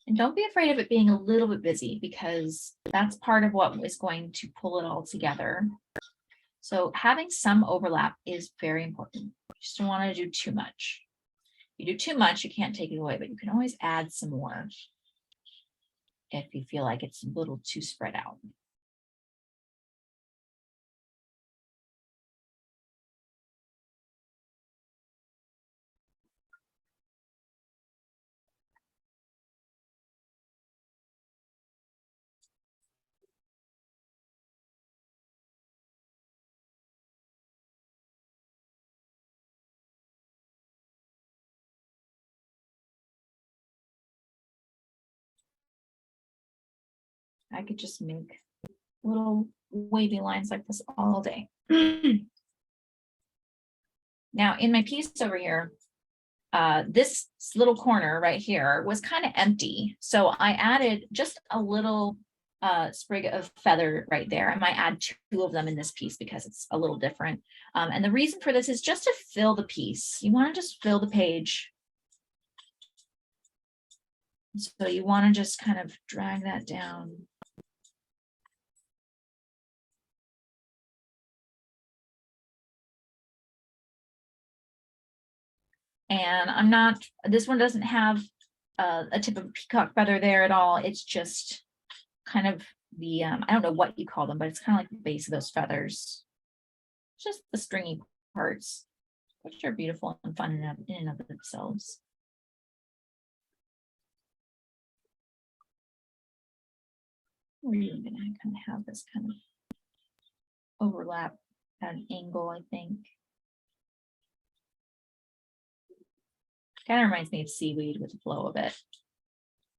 And don't be afraid of it being a little bit busy, because that's part of what is going to pull it all together. So having some overlap is very important. You just don't want to do too much. If you do too much, you can't take it away, but you can always add some more if you feel like it's a little too spread out. I could just make little wavy lines like this all day. Now in my piece over here, this little corner right here was kind of empty. So I added just a little sprig of feather right there. I might add 2 of them in this piece because it's a little different. And the reason for this is just to fill the piece. You want to just fill the page. So you want to just kind of drag that down. And I'm not, this one doesn't have a tip of a peacock feather there at all. It's just kind of the, I don't know what you call them, but it's kind of like the base of those feathers. It's just the stringy parts, which are beautiful and fun in and of themselves. We're even gonna kind of have this kind of overlap at an angle, I think. Kind of reminds me of seaweed with the flow of it. I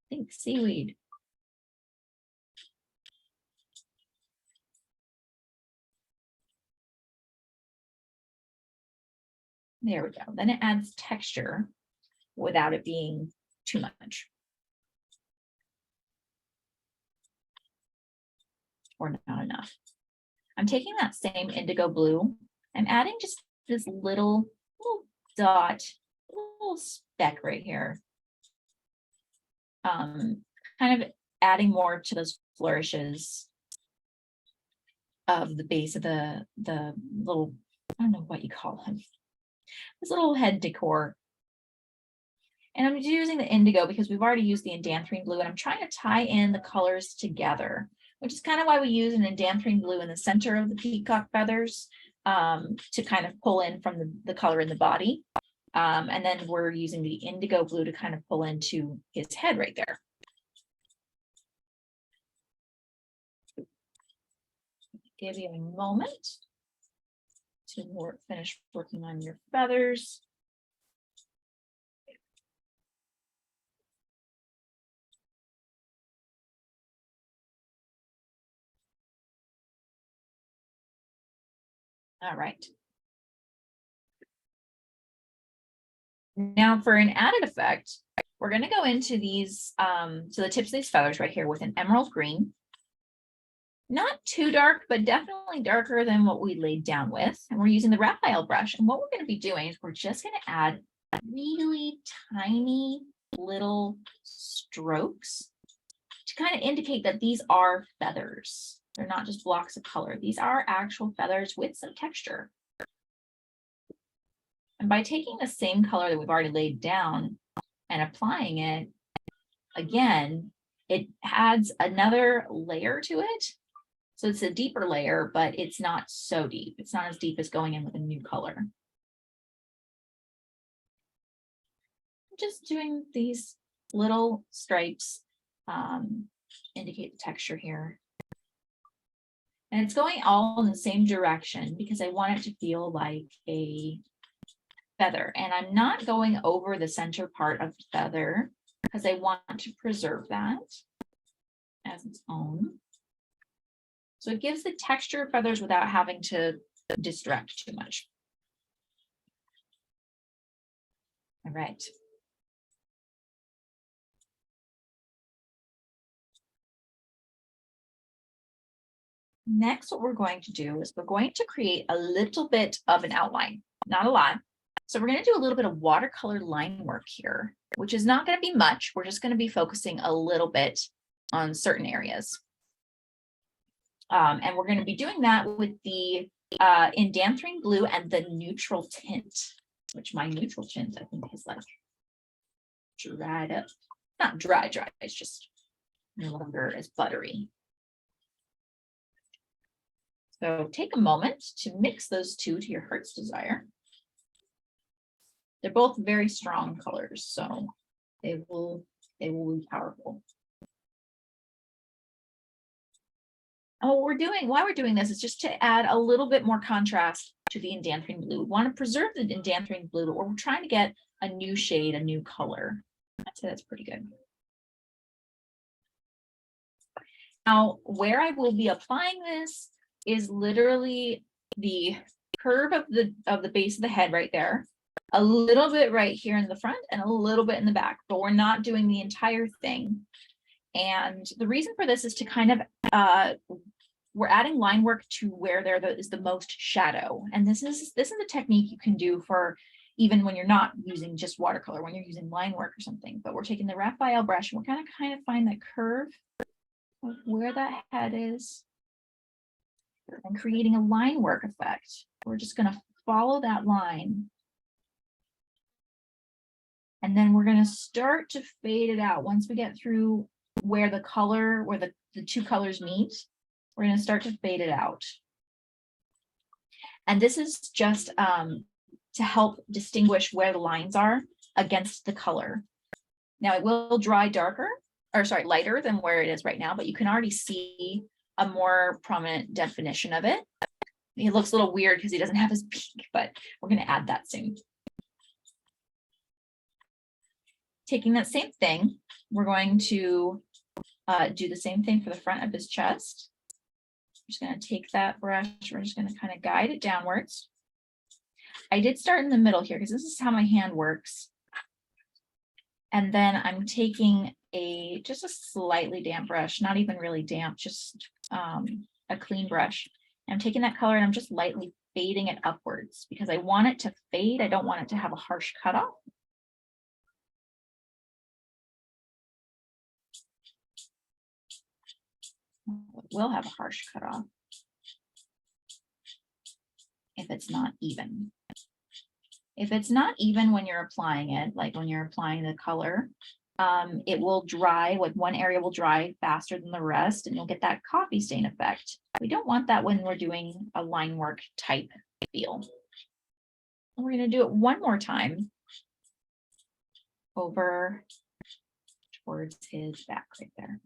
think seaweed. There we go. Then it adds texture without it being too much. Or not enough. I'm taking that same indigo blue. I'm adding just this little dot, little speck right here. Kind of adding more to those flourishes of the base of the little, I don't know what you call them, this little head decor. And I'm using the indigo because we've already used the endanthrine blue, and I'm trying to tie in the colors together, which is kind of why we use an endanthrine blue in the center of the peacock feathers to kind of pull in from the color in the body. And then we're using the indigo blue to kind of pull into his head right there. give you a moment to finish working on your feathers. All right. Now for an added effect, we're going to go into these, to the tips of these feathers right here with an emerald green. Not too dark, but definitely darker than what we laid down with. And we're using the Raphael brush. And what we're going to be doing is we're just going to add really tiny little strokes to kind of indicate that these are feathers. They're not just blocks of color. These are actual feathers with some texture. And by taking the same color that we've already laid down and applying it, again, it adds another layer to it. So it's a deeper layer, but it's not so deep. It's not as deep as going in with a new color. Just doing these little stripes indicate the texture here. And it's going all in the same direction because I want it to feel like a feather. And I'm not going over the center part of the feather because I want to preserve that as its own. So it gives the texture of feathers without having to distract too much. All right. Next, what we're going to do is we're going to create a little bit of an outline, not a lot. So we're going to do a little bit of watercolor line work here, which is not going to be much. We're just going to be focusing a little bit on certain areas. And we're going to be doing that with the indanthrine blue and the neutral tint, which my neutral tint, I think, is like dried up. Not dry, it's just no longer as buttery. So take a moment to mix those two to your heart's desire. They're both very strong colors, so they will be powerful. And what we're doing, why we're doing this is just to add a little bit more contrast to the indanthrine blue. We want to preserve the indanthrine blue, but we're trying to get a new shade, a new color. I'd say that's pretty good. Now, where I will be applying this is literally the curve of the base of the head right there, a little bit right here in the front and a little bit in the back, but we're not doing the entire thing. And the reason for this is to kind of, we're adding line work to where there is the most shadow. And this is a technique you can do for even when you're not using just watercolor, when you're using line work or something. But we're taking the Raphael brush and we're kind of find that curve of where that head is and creating a line work effect. We're just going to follow that line. And then we're going to start to fade it out. Once we get through where the color, where the two colors meet, we're going to start to fade it out. And this is just to help distinguish where the lines are against the color. Now it will dry darker, or sorry, lighter than where it is right now, but you can already see a more prominent definition of it. It looks a little weird because he doesn't have his beak, but we're going to add that soon. Taking that same thing, we're going to do the same thing for the front of his chest. I'm just going to take that brush. We're just going to kind of guide it downwards. I did start in the middle here because this is how my hand works. And then I'm taking just a slightly damp brush, not even really damp, just a clean brush. And I'm taking that color and I'm just lightly fading it upwards because I want it to fade. I don't want it to have a harsh cutoff. It will have a harsh cutoff if it's not even. If it's not even when you're applying it, like when you're applying the color, it will dry, like one area will dry faster than the rest and you'll get that coffee stain effect. We don't want that when we're doing a line work type feel. And we're going to do it one more time over towards his back right there.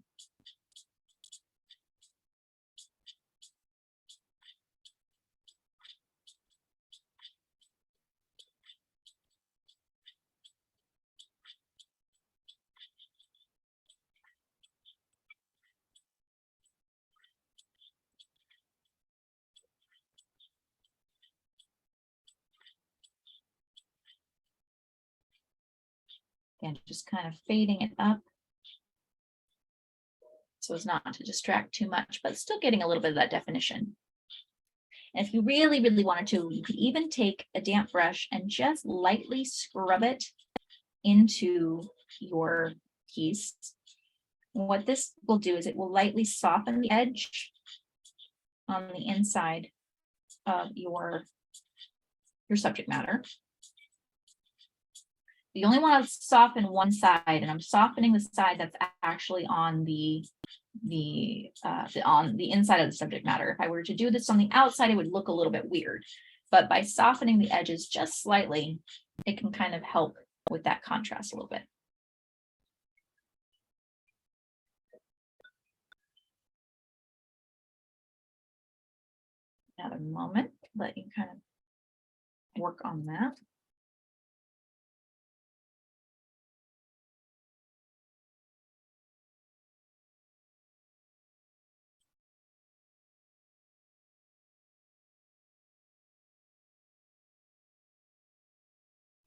Again, just kind of fading it up so as not to distract too much, but still getting a little bit of that definition. And if you really, really wanted to, you could even take a damp brush and just lightly scrub it into your piece. What this will do is it will lightly soften the edge on the inside of your subject matter. You only want to soften one side, and I'm softening the side that's actually on the inside of the subject matter. If I were to do this on the outside, it would look a little bit weird, but by softening the edges just slightly, it can kind of help with that contrast a little bit. Another moment, let you kind of work on that.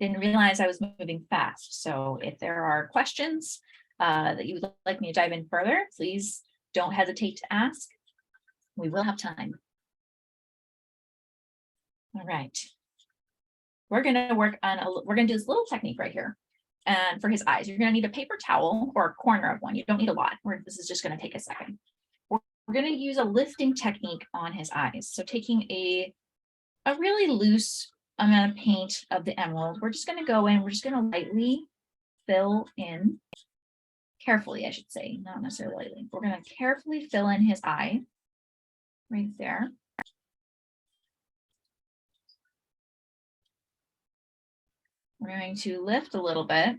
Didn't realize I was moving fast. So if there are questions that you would like me to dive in further, please don't hesitate to ask. We will have time. All right. We're going to work on, we're going to do this little technique right here. And for his eyes, you're going to need a paper towel or a corner of one. You don't need a lot. This is just going to take a second. We're going to use a lifting technique on his eyes. So taking a really loose amount of paint of the emerald, we're just going to go in, we're just going to lightly fill in, carefully, I should say, not necessarily lightly. We're going to carefully fill in his eye right there. We're going to lift a little bit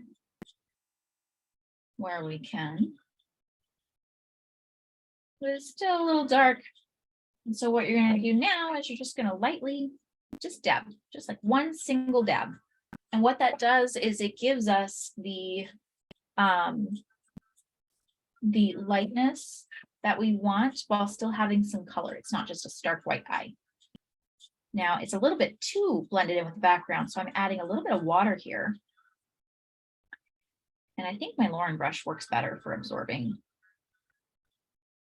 where we can. But it's still a little dark. And so what you're going to do now is you're just going to lightly just dab, just like one single dab. And what that does is it gives us the lightness that we want while still having some color. It's not just a stark white eye. Now it's a little bit too blended in with the background, so I'm adding a little bit of water here. And I think my Lauren brush works better for absorbing.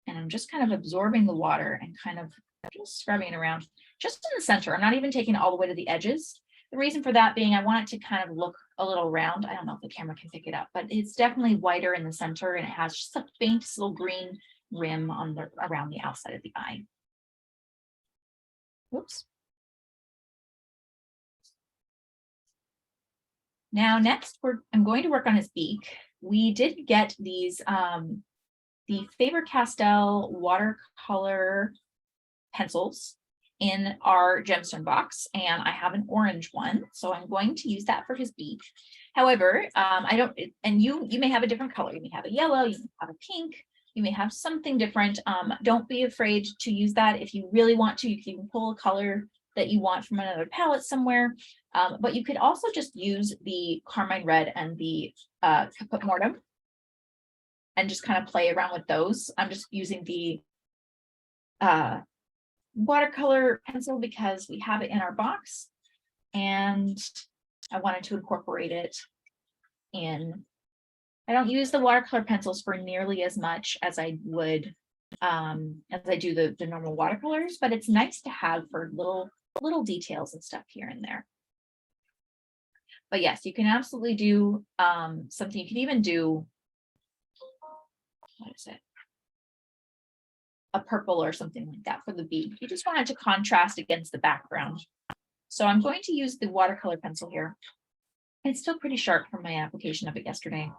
And I'm just kind of absorbing the water and kind of just scrubbing it around just in the center. I'm not even taking it all the way to the edges. The reason for that being I want it to kind of look a little round. I don't know if the camera can pick it up, but it's definitely whiter in the center and it has just a faint little green rim on the around the outside of the eye. Whoops. Now next, I'm going to work on his beak. We did get these, the Faber-Castell watercolor pencils in our gemstone box, and I have an orange one, so I'm going to use that for his beak. However, and you may have a different color. You may have a yellow, you may have a pink, you may have something different. Don't be afraid to use that. If you really want to, you can even pull a color that you want from another palette somewhere. But you could also just use the carmine red and the caput mortem and just kind of play around with those. I'm just using the watercolor pencil because we have it in our box and I wanted to incorporate it in. I don't use the watercolor pencils for nearly as much as I would as I do the normal watercolors, but it's nice to have for little details and stuff here and there. But yes, you can absolutely do something. You can even do, what is it? A purple or something like that for the beak. You just want it to contrast against the background. So I'm going to use the watercolor pencil here. It's still pretty sharp from my application of it yesterday.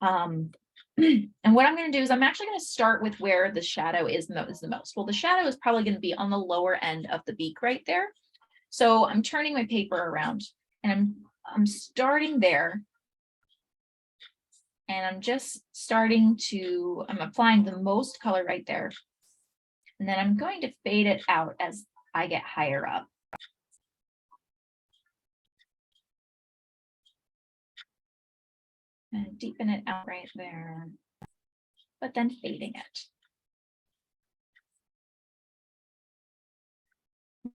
And what I'm going to do is I'm actually going to start with where the shadow is the most. Well, the shadow is probably going to be on the lower end of the beak right there. So I'm turning my paper around and I'm starting there. And I'm just I'm applying the most color right there. And then I'm going to fade it out as I get higher up. And deepen it out right there, but then fading it.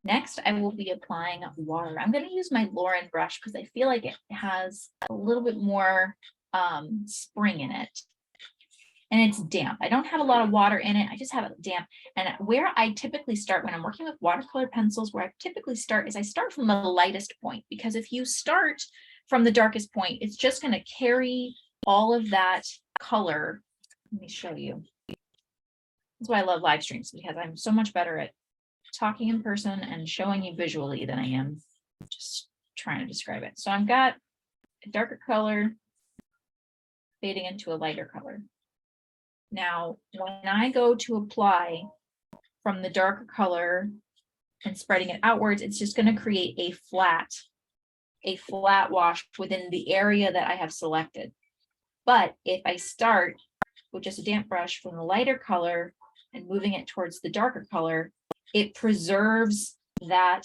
Next, I will be applying water. I'm going to use my Lauren brush because I feel like it has a little bit more spring in it. And it's damp. I don't have a lot of water in it. I just have it damp. And where I typically start when I'm working with watercolor pencils, where I typically start is I start from the lightest point, because if you start from the darkest point, it's just going to carry all of that color. Let me show you. That's why I love live streams, because I'm so much better at talking in person and showing you visually than I am just trying to describe it. So I've got a darker color fading into a lighter color. Now, when I go to apply from the darker color and spreading it outwards, it's just going to create a flat wash within the area that I have selected. But if I start with just a damp brush from the lighter color and moving it towards the darker color, it preserves that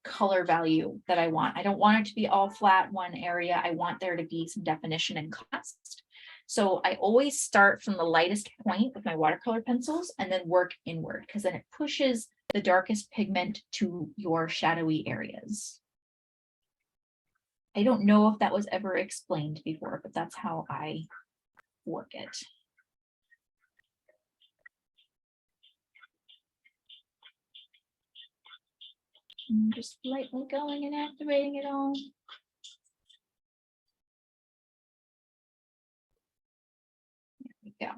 color value that I want. I don't want it to be all flat one area. I want there to be some definition and contrast. So I always start from the lightest point with my watercolor pencils and then work inward, because then it pushes the darkest pigment to your shadowy areas. I don't know if that was ever explained before, but that's how I work it. I'm just lightly going and activating it all. There we go.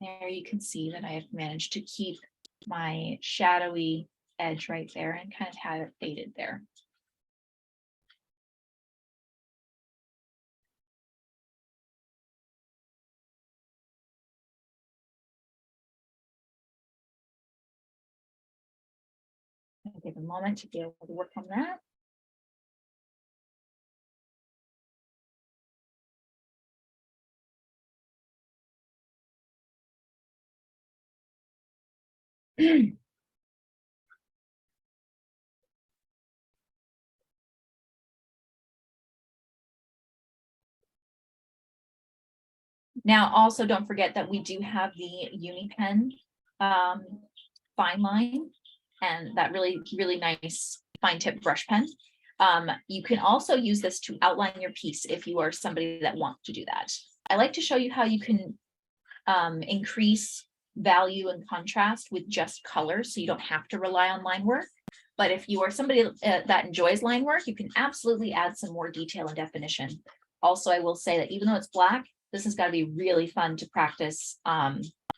There you can see that I have managed to keep my shadowy edge right there and kind of have it faded there. I'll give a moment to be able to work on that. Now, also don't forget that we do have the Uni Pen fine line, and that really nice fine tip brush pen. You can also use this to outline your piece if you are somebody that wants to do that. I like to show you how you can increase value and contrast with just colors, so you don't have to rely on line work. But if you are somebody that enjoys line work, you can absolutely add some more detail and definition. Also, I will say that even though it's black, this has got to be really fun to practice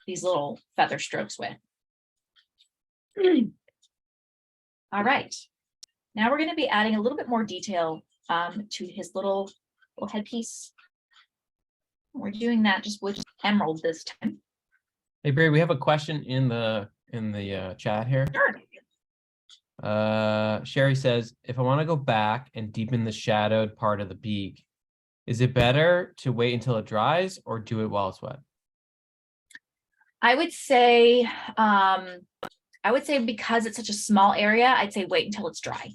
these little feather strokes with. All right, now we're going to be adding a little bit more detail to his little headpiece. We're doing that just with emerald this time. Hey, Bray, we have a question in the chat here. Sure. Sherry says, if I want to go back and deepen the shadowed part of the beak, is it better to wait until it dries or do it while it's wet? I would say because it's such a small area, I'd say wait until it's dry.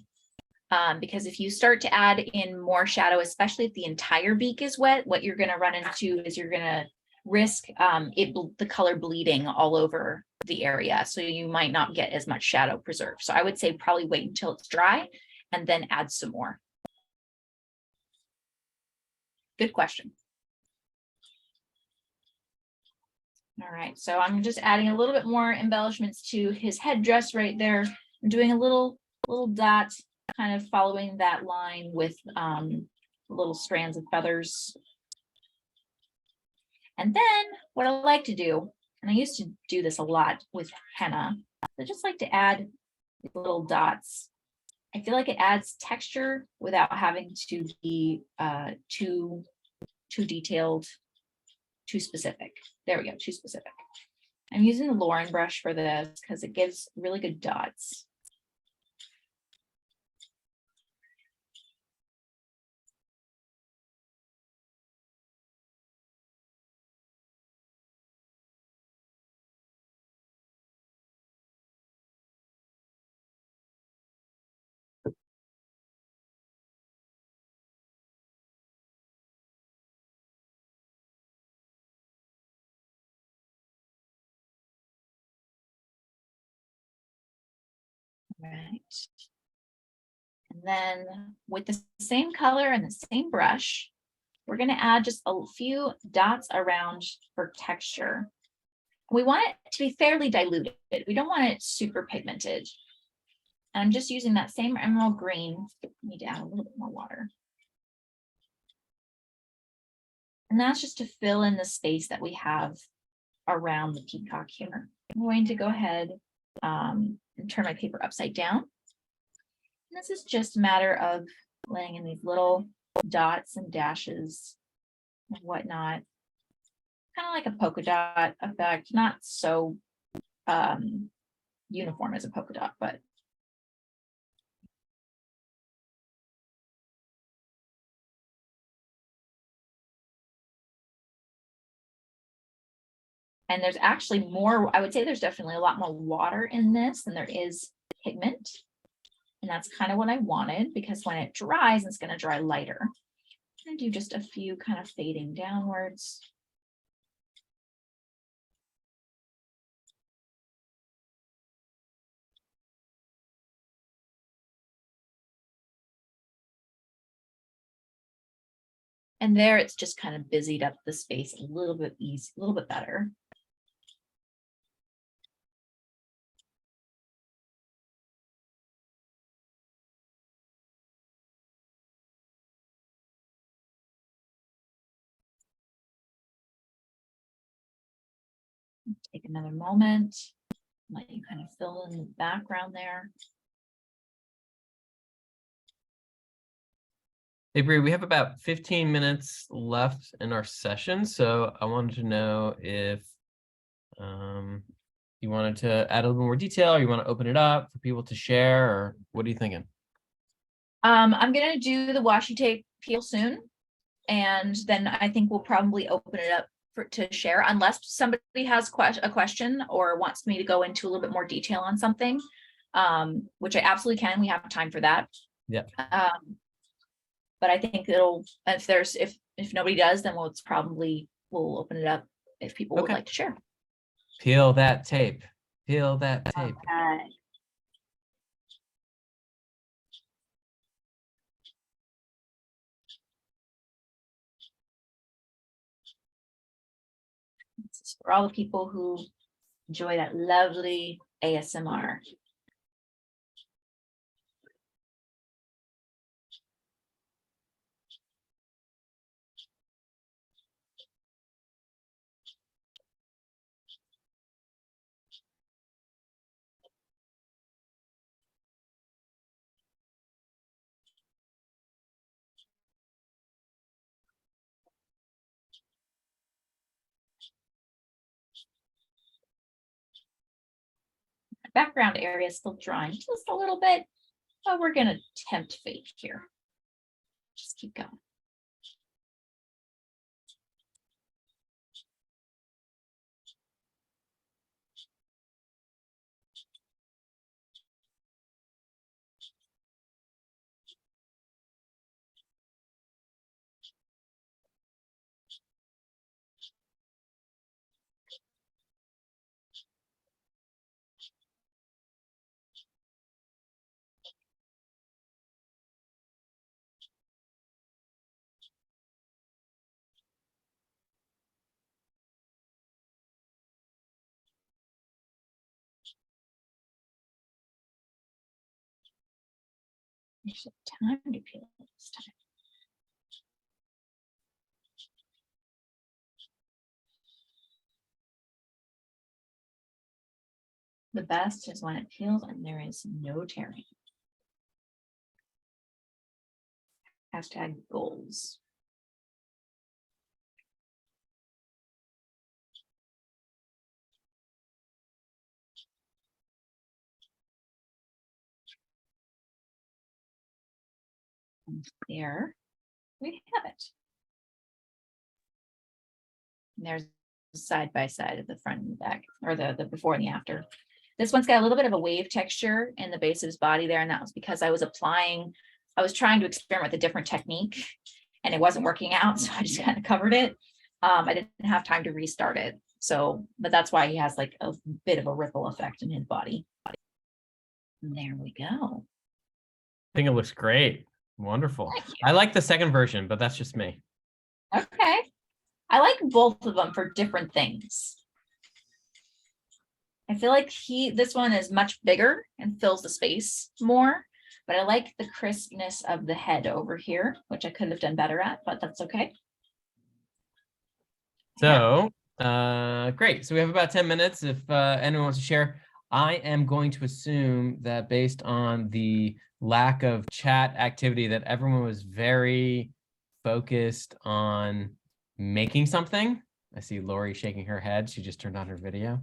Because if you start to add in more shadow, especially if the entire beak is wet, what you're going to run into is you're going to risk the color bleeding all over the area. So you might not get as much shadow preserved. So I would say probably wait until it's dry and then add some more. Good question. All right, so I'm just adding a little bit more embellishments to his headdress right there. I'm doing a little dot, kind of following that line with little strands of feathers. And then what I like to do, and I used to do this a lot with henna, I just like to add little dots. I feel like it adds texture without having to be too detailed, too specific. There we go, too specific. I'm using the Lauren brush for this because it gives really good dots. Right. And then with the same color and the same brush, we're going to add just a few dots around for texture. We want it to be fairly diluted. We don't want it super pigmented. And I'm just using that same emerald green. I need to add a little bit more water. And that's just to fill in the space that we have around the peacock here. I'm going to go ahead and turn my paper upside down. And this is just a matter of laying in these little dots and dashes and whatnot. Kind of like a polka dot effect, not so uniform as a polka dot, but and there's actually more, I would say there's definitely a lot more water in this than there is pigment. And that's kind of what I wanted, because when it dries, it's going to dry lighter. I'm going to do just a few kind of fading downwards. And there it's just kind of busied up the space a little bit better. Take another moment, let you kind of fill in the background there. Hey, Bree, we have about 15 minutes left in our session, so I wanted to know if you wanted to add a little more detail, or you want to open it up for people to share, or what are you thinking? I'm going to do the washi tape peel soon, and then I think we'll probably open it up to share, unless somebody has a question or wants me to go into a little bit more detail on something, which I absolutely can. We have time for that. Yeah. But I think if nobody does, then we'll open it up if people would like to share. Peel that tape. Peel that tape. Okay. This is for all the people who enjoy that lovely ASMR. Background area is still drying just a little bit, but we're going to tempt fate here. Just keep going. There's time to peel it this time. The best is when it peels and there is no tearing. Hashtag goals. And there we have it. And there's side by side of the front and the back, or the before and the after. This one's got a little bit of a wave texture in the base of his body there, and that was because I was trying to experiment with a different technique and it wasn't working out, so I just kind of covered it. I didn't have time to restart it, but that's why he has like a bit of a ripple effect in his body. And there we go. think it looks great. Wonderful. Thank you. I like the second version, but that's just me. Okay. I like both of them for different things. I feel like this one is much bigger and fills the space more, but I like the crispness of the head over here, which I could have done better at, but that's okay. So, great. So we have about 10 minutes. If anyone wants to share, I am going to assume that based on the lack of chat activity, that everyone was very focused on making something. I see Lori shaking her head. She just turned on her video.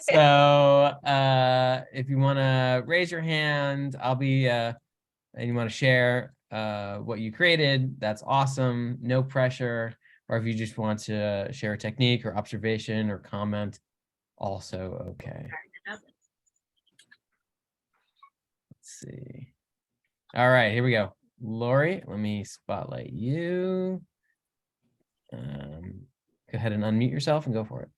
So if you want to raise your hand, I'll be, and you want to share what you created, that's awesome. No pressure. Or if you just want to share a technique or observation or comment, also okay. Let's see. All right, here we go. Lori, let me spotlight you. Go ahead and unmute yourself and go for it.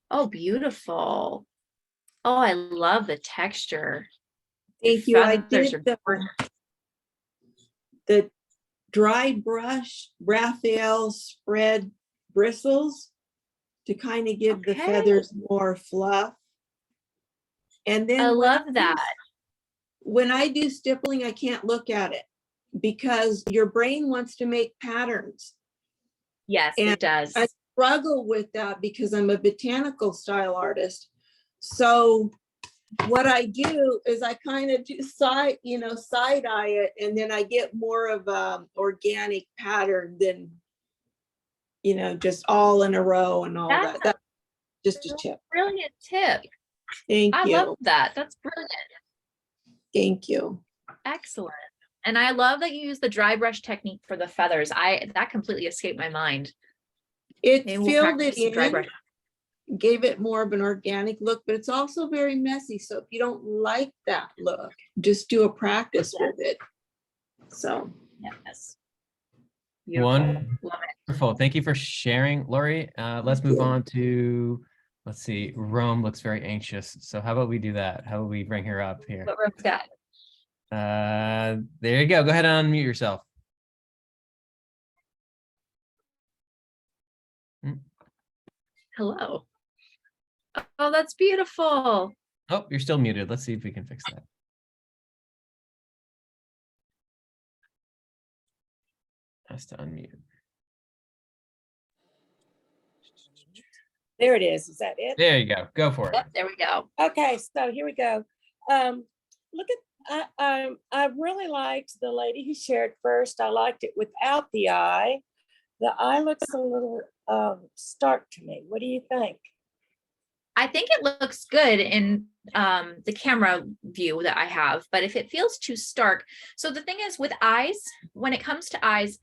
Oh, beautiful. Oh, I love the texture. Thank you. I Feathers did are gorgeous. the dry brush Raphael spread bristles to kind of give the Okay. feathers more fluff. And then I love that. when I do stippling, I can't look at it because your brain wants to make patterns. Yes, And it does. I struggle with that because I'm a botanical style artist. So what I do is I kind of do side eye it, and then I get more of a organic pattern than, just all in a row and all That's that. That's just a tip. Brilliant tip. Thank I you. love that. That's brilliant. Thank you. Excellent. And I love that you use the dry brush technique for the feathers. That completely escaped my mind. It Maybe we'll filled practice it the dry in, brush. gave it more of an organic look, but it's also very messy. So if you don't like that look, just do a practice with it. So Yes. Beautiful. Love it. Wonderful. Thank you for sharing, Lori. Let's move on to, let's see, Rome looks very anxious. So how about we do that? How about we bring her up here? What Rome's got? There you go. Go ahead and unmute yourself. Hello. Oh, that's beautiful. Oh, you're still muted. Let's see if we can fix that. Has to unmute. There it is. Is that it? There you go. Go for it. Yep, there we go. Okay, so here we go. Look at, I really liked the lady who shared first. I liked it without the eye. The eye looks a little stark to me. What do you think? I think it looks good in the camera view that I have, but if it feels too stark. So the thing is with eyes, when it comes to eyes,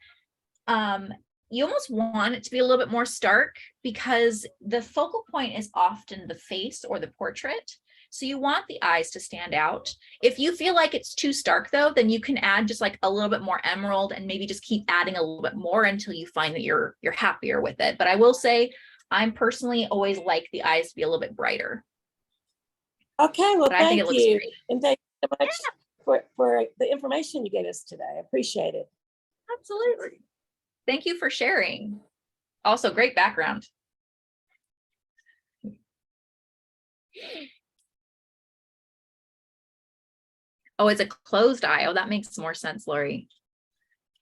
you almost want it to be a little bit more stark because the focal point is often the face or the portrait. So you want the eyes to stand out. If you feel like it's too stark though, then you can add just like a little bit more emerald and maybe just keep adding a little bit more until you find that you're happier with it. But I will say, I'm personally always like the eyes to be a little bit brighter. Okay, well, But I think it thank looks you. great. And thank you so much for the information you gave us today. I appreciate it. Absolutely. Thank you for sharing. Also, great background. Oh, it's a closed eye. Oh, that makes more sense, Lori.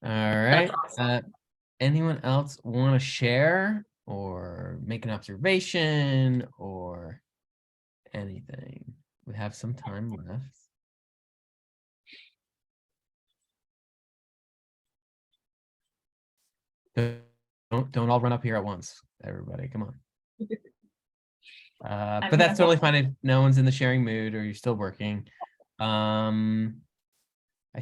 All right. Awesome. Anyone else want to share or make an observation or anything? We have some time left. Don't all run up here at once, everybody. Come on. But that's totally fine if no one's in the sharing mood or you're still working. I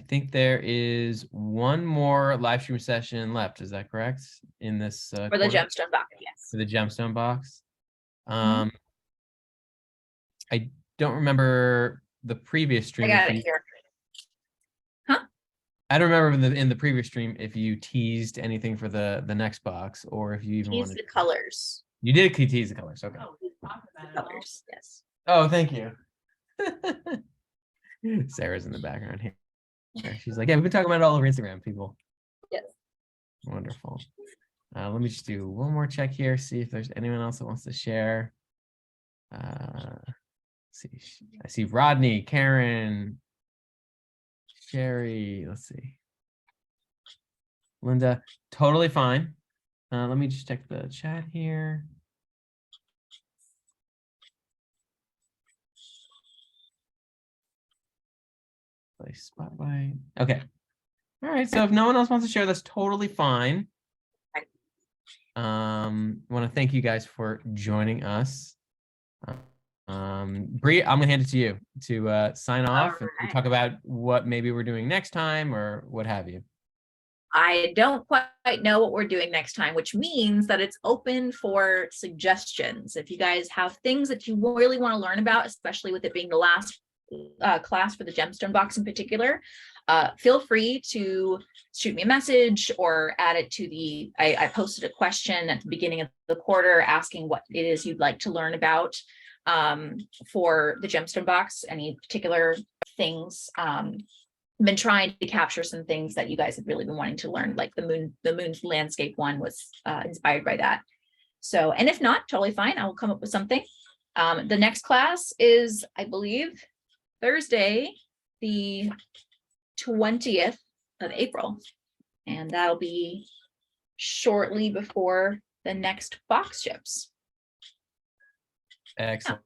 think there is one more live stream session left. Is that correct? In this For the quarter? gemstone box, yes. For the gemstone box. I don't remember the previous stream. I got it here. Huh? I don't remember in the previous stream if you teased anything for the next box or if you even Tease wanted the colors. You did tease the colors. Okay. colors. Yes. Oh, thank you. Sarah's in the background here. She's like, yeah, we've been talking about it all over Instagram, people. Yes. Wonderful. Let me just do one more check here, see if there's anyone else that wants to share. See, I see Rodney, Karen, Sherry, let's see. Linda, totally fine. Let me just check the chat here. Play spotlight. Okay. All right. So if no one else wants to share, that's totally fine. I want to thank you guys for joining us. Bree, I'm gonna hand it to you to sign off and talk about what maybe we're doing next time or what have you. I don't quite know what we're doing next time, which means that it's open for suggestions. If you guys have things that you really want to learn about, especially with it being the last class for the gemstone box in particular, feel free to shoot me a message or add it to the, I posted a question at the beginning of the quarter asking what it is you'd like to learn about for the gemstone box, any particular things. Been trying to capture some things that you guys have really been wanting to learn, like the moon's landscape one was inspired by that. So, and if not, totally fine. I will come up with something. The next class is, I believe, Thursday, the 20th of April. And that'll be shortly before the next box ships. Excellent.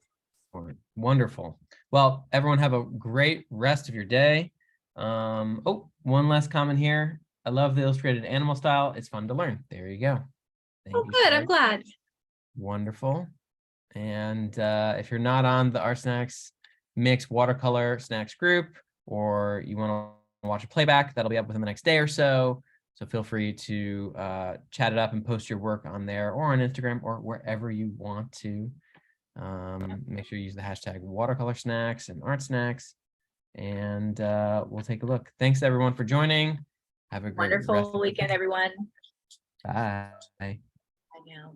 Wonderful. Well, everyone have a great rest of your day. Oh, one last comment here. I love the illustrated animal style. It's fun to learn. There you go. Thank you, Good. Sherry. I'm glad. Wonderful. And if you're not on the ArtSnacks Mix Watercolor Snacks group, or you want to watch a playback, that'll be up within the next day or so. So feel free to chat it up and post your work on there or on Instagram or wherever you want to. Make sure you use the hashtag watercolor snacks and ArtSnacks, and we'll take a look. Thanks everyone for joining. Have a great Wonderful weekend, everyone. Bye. Bye now.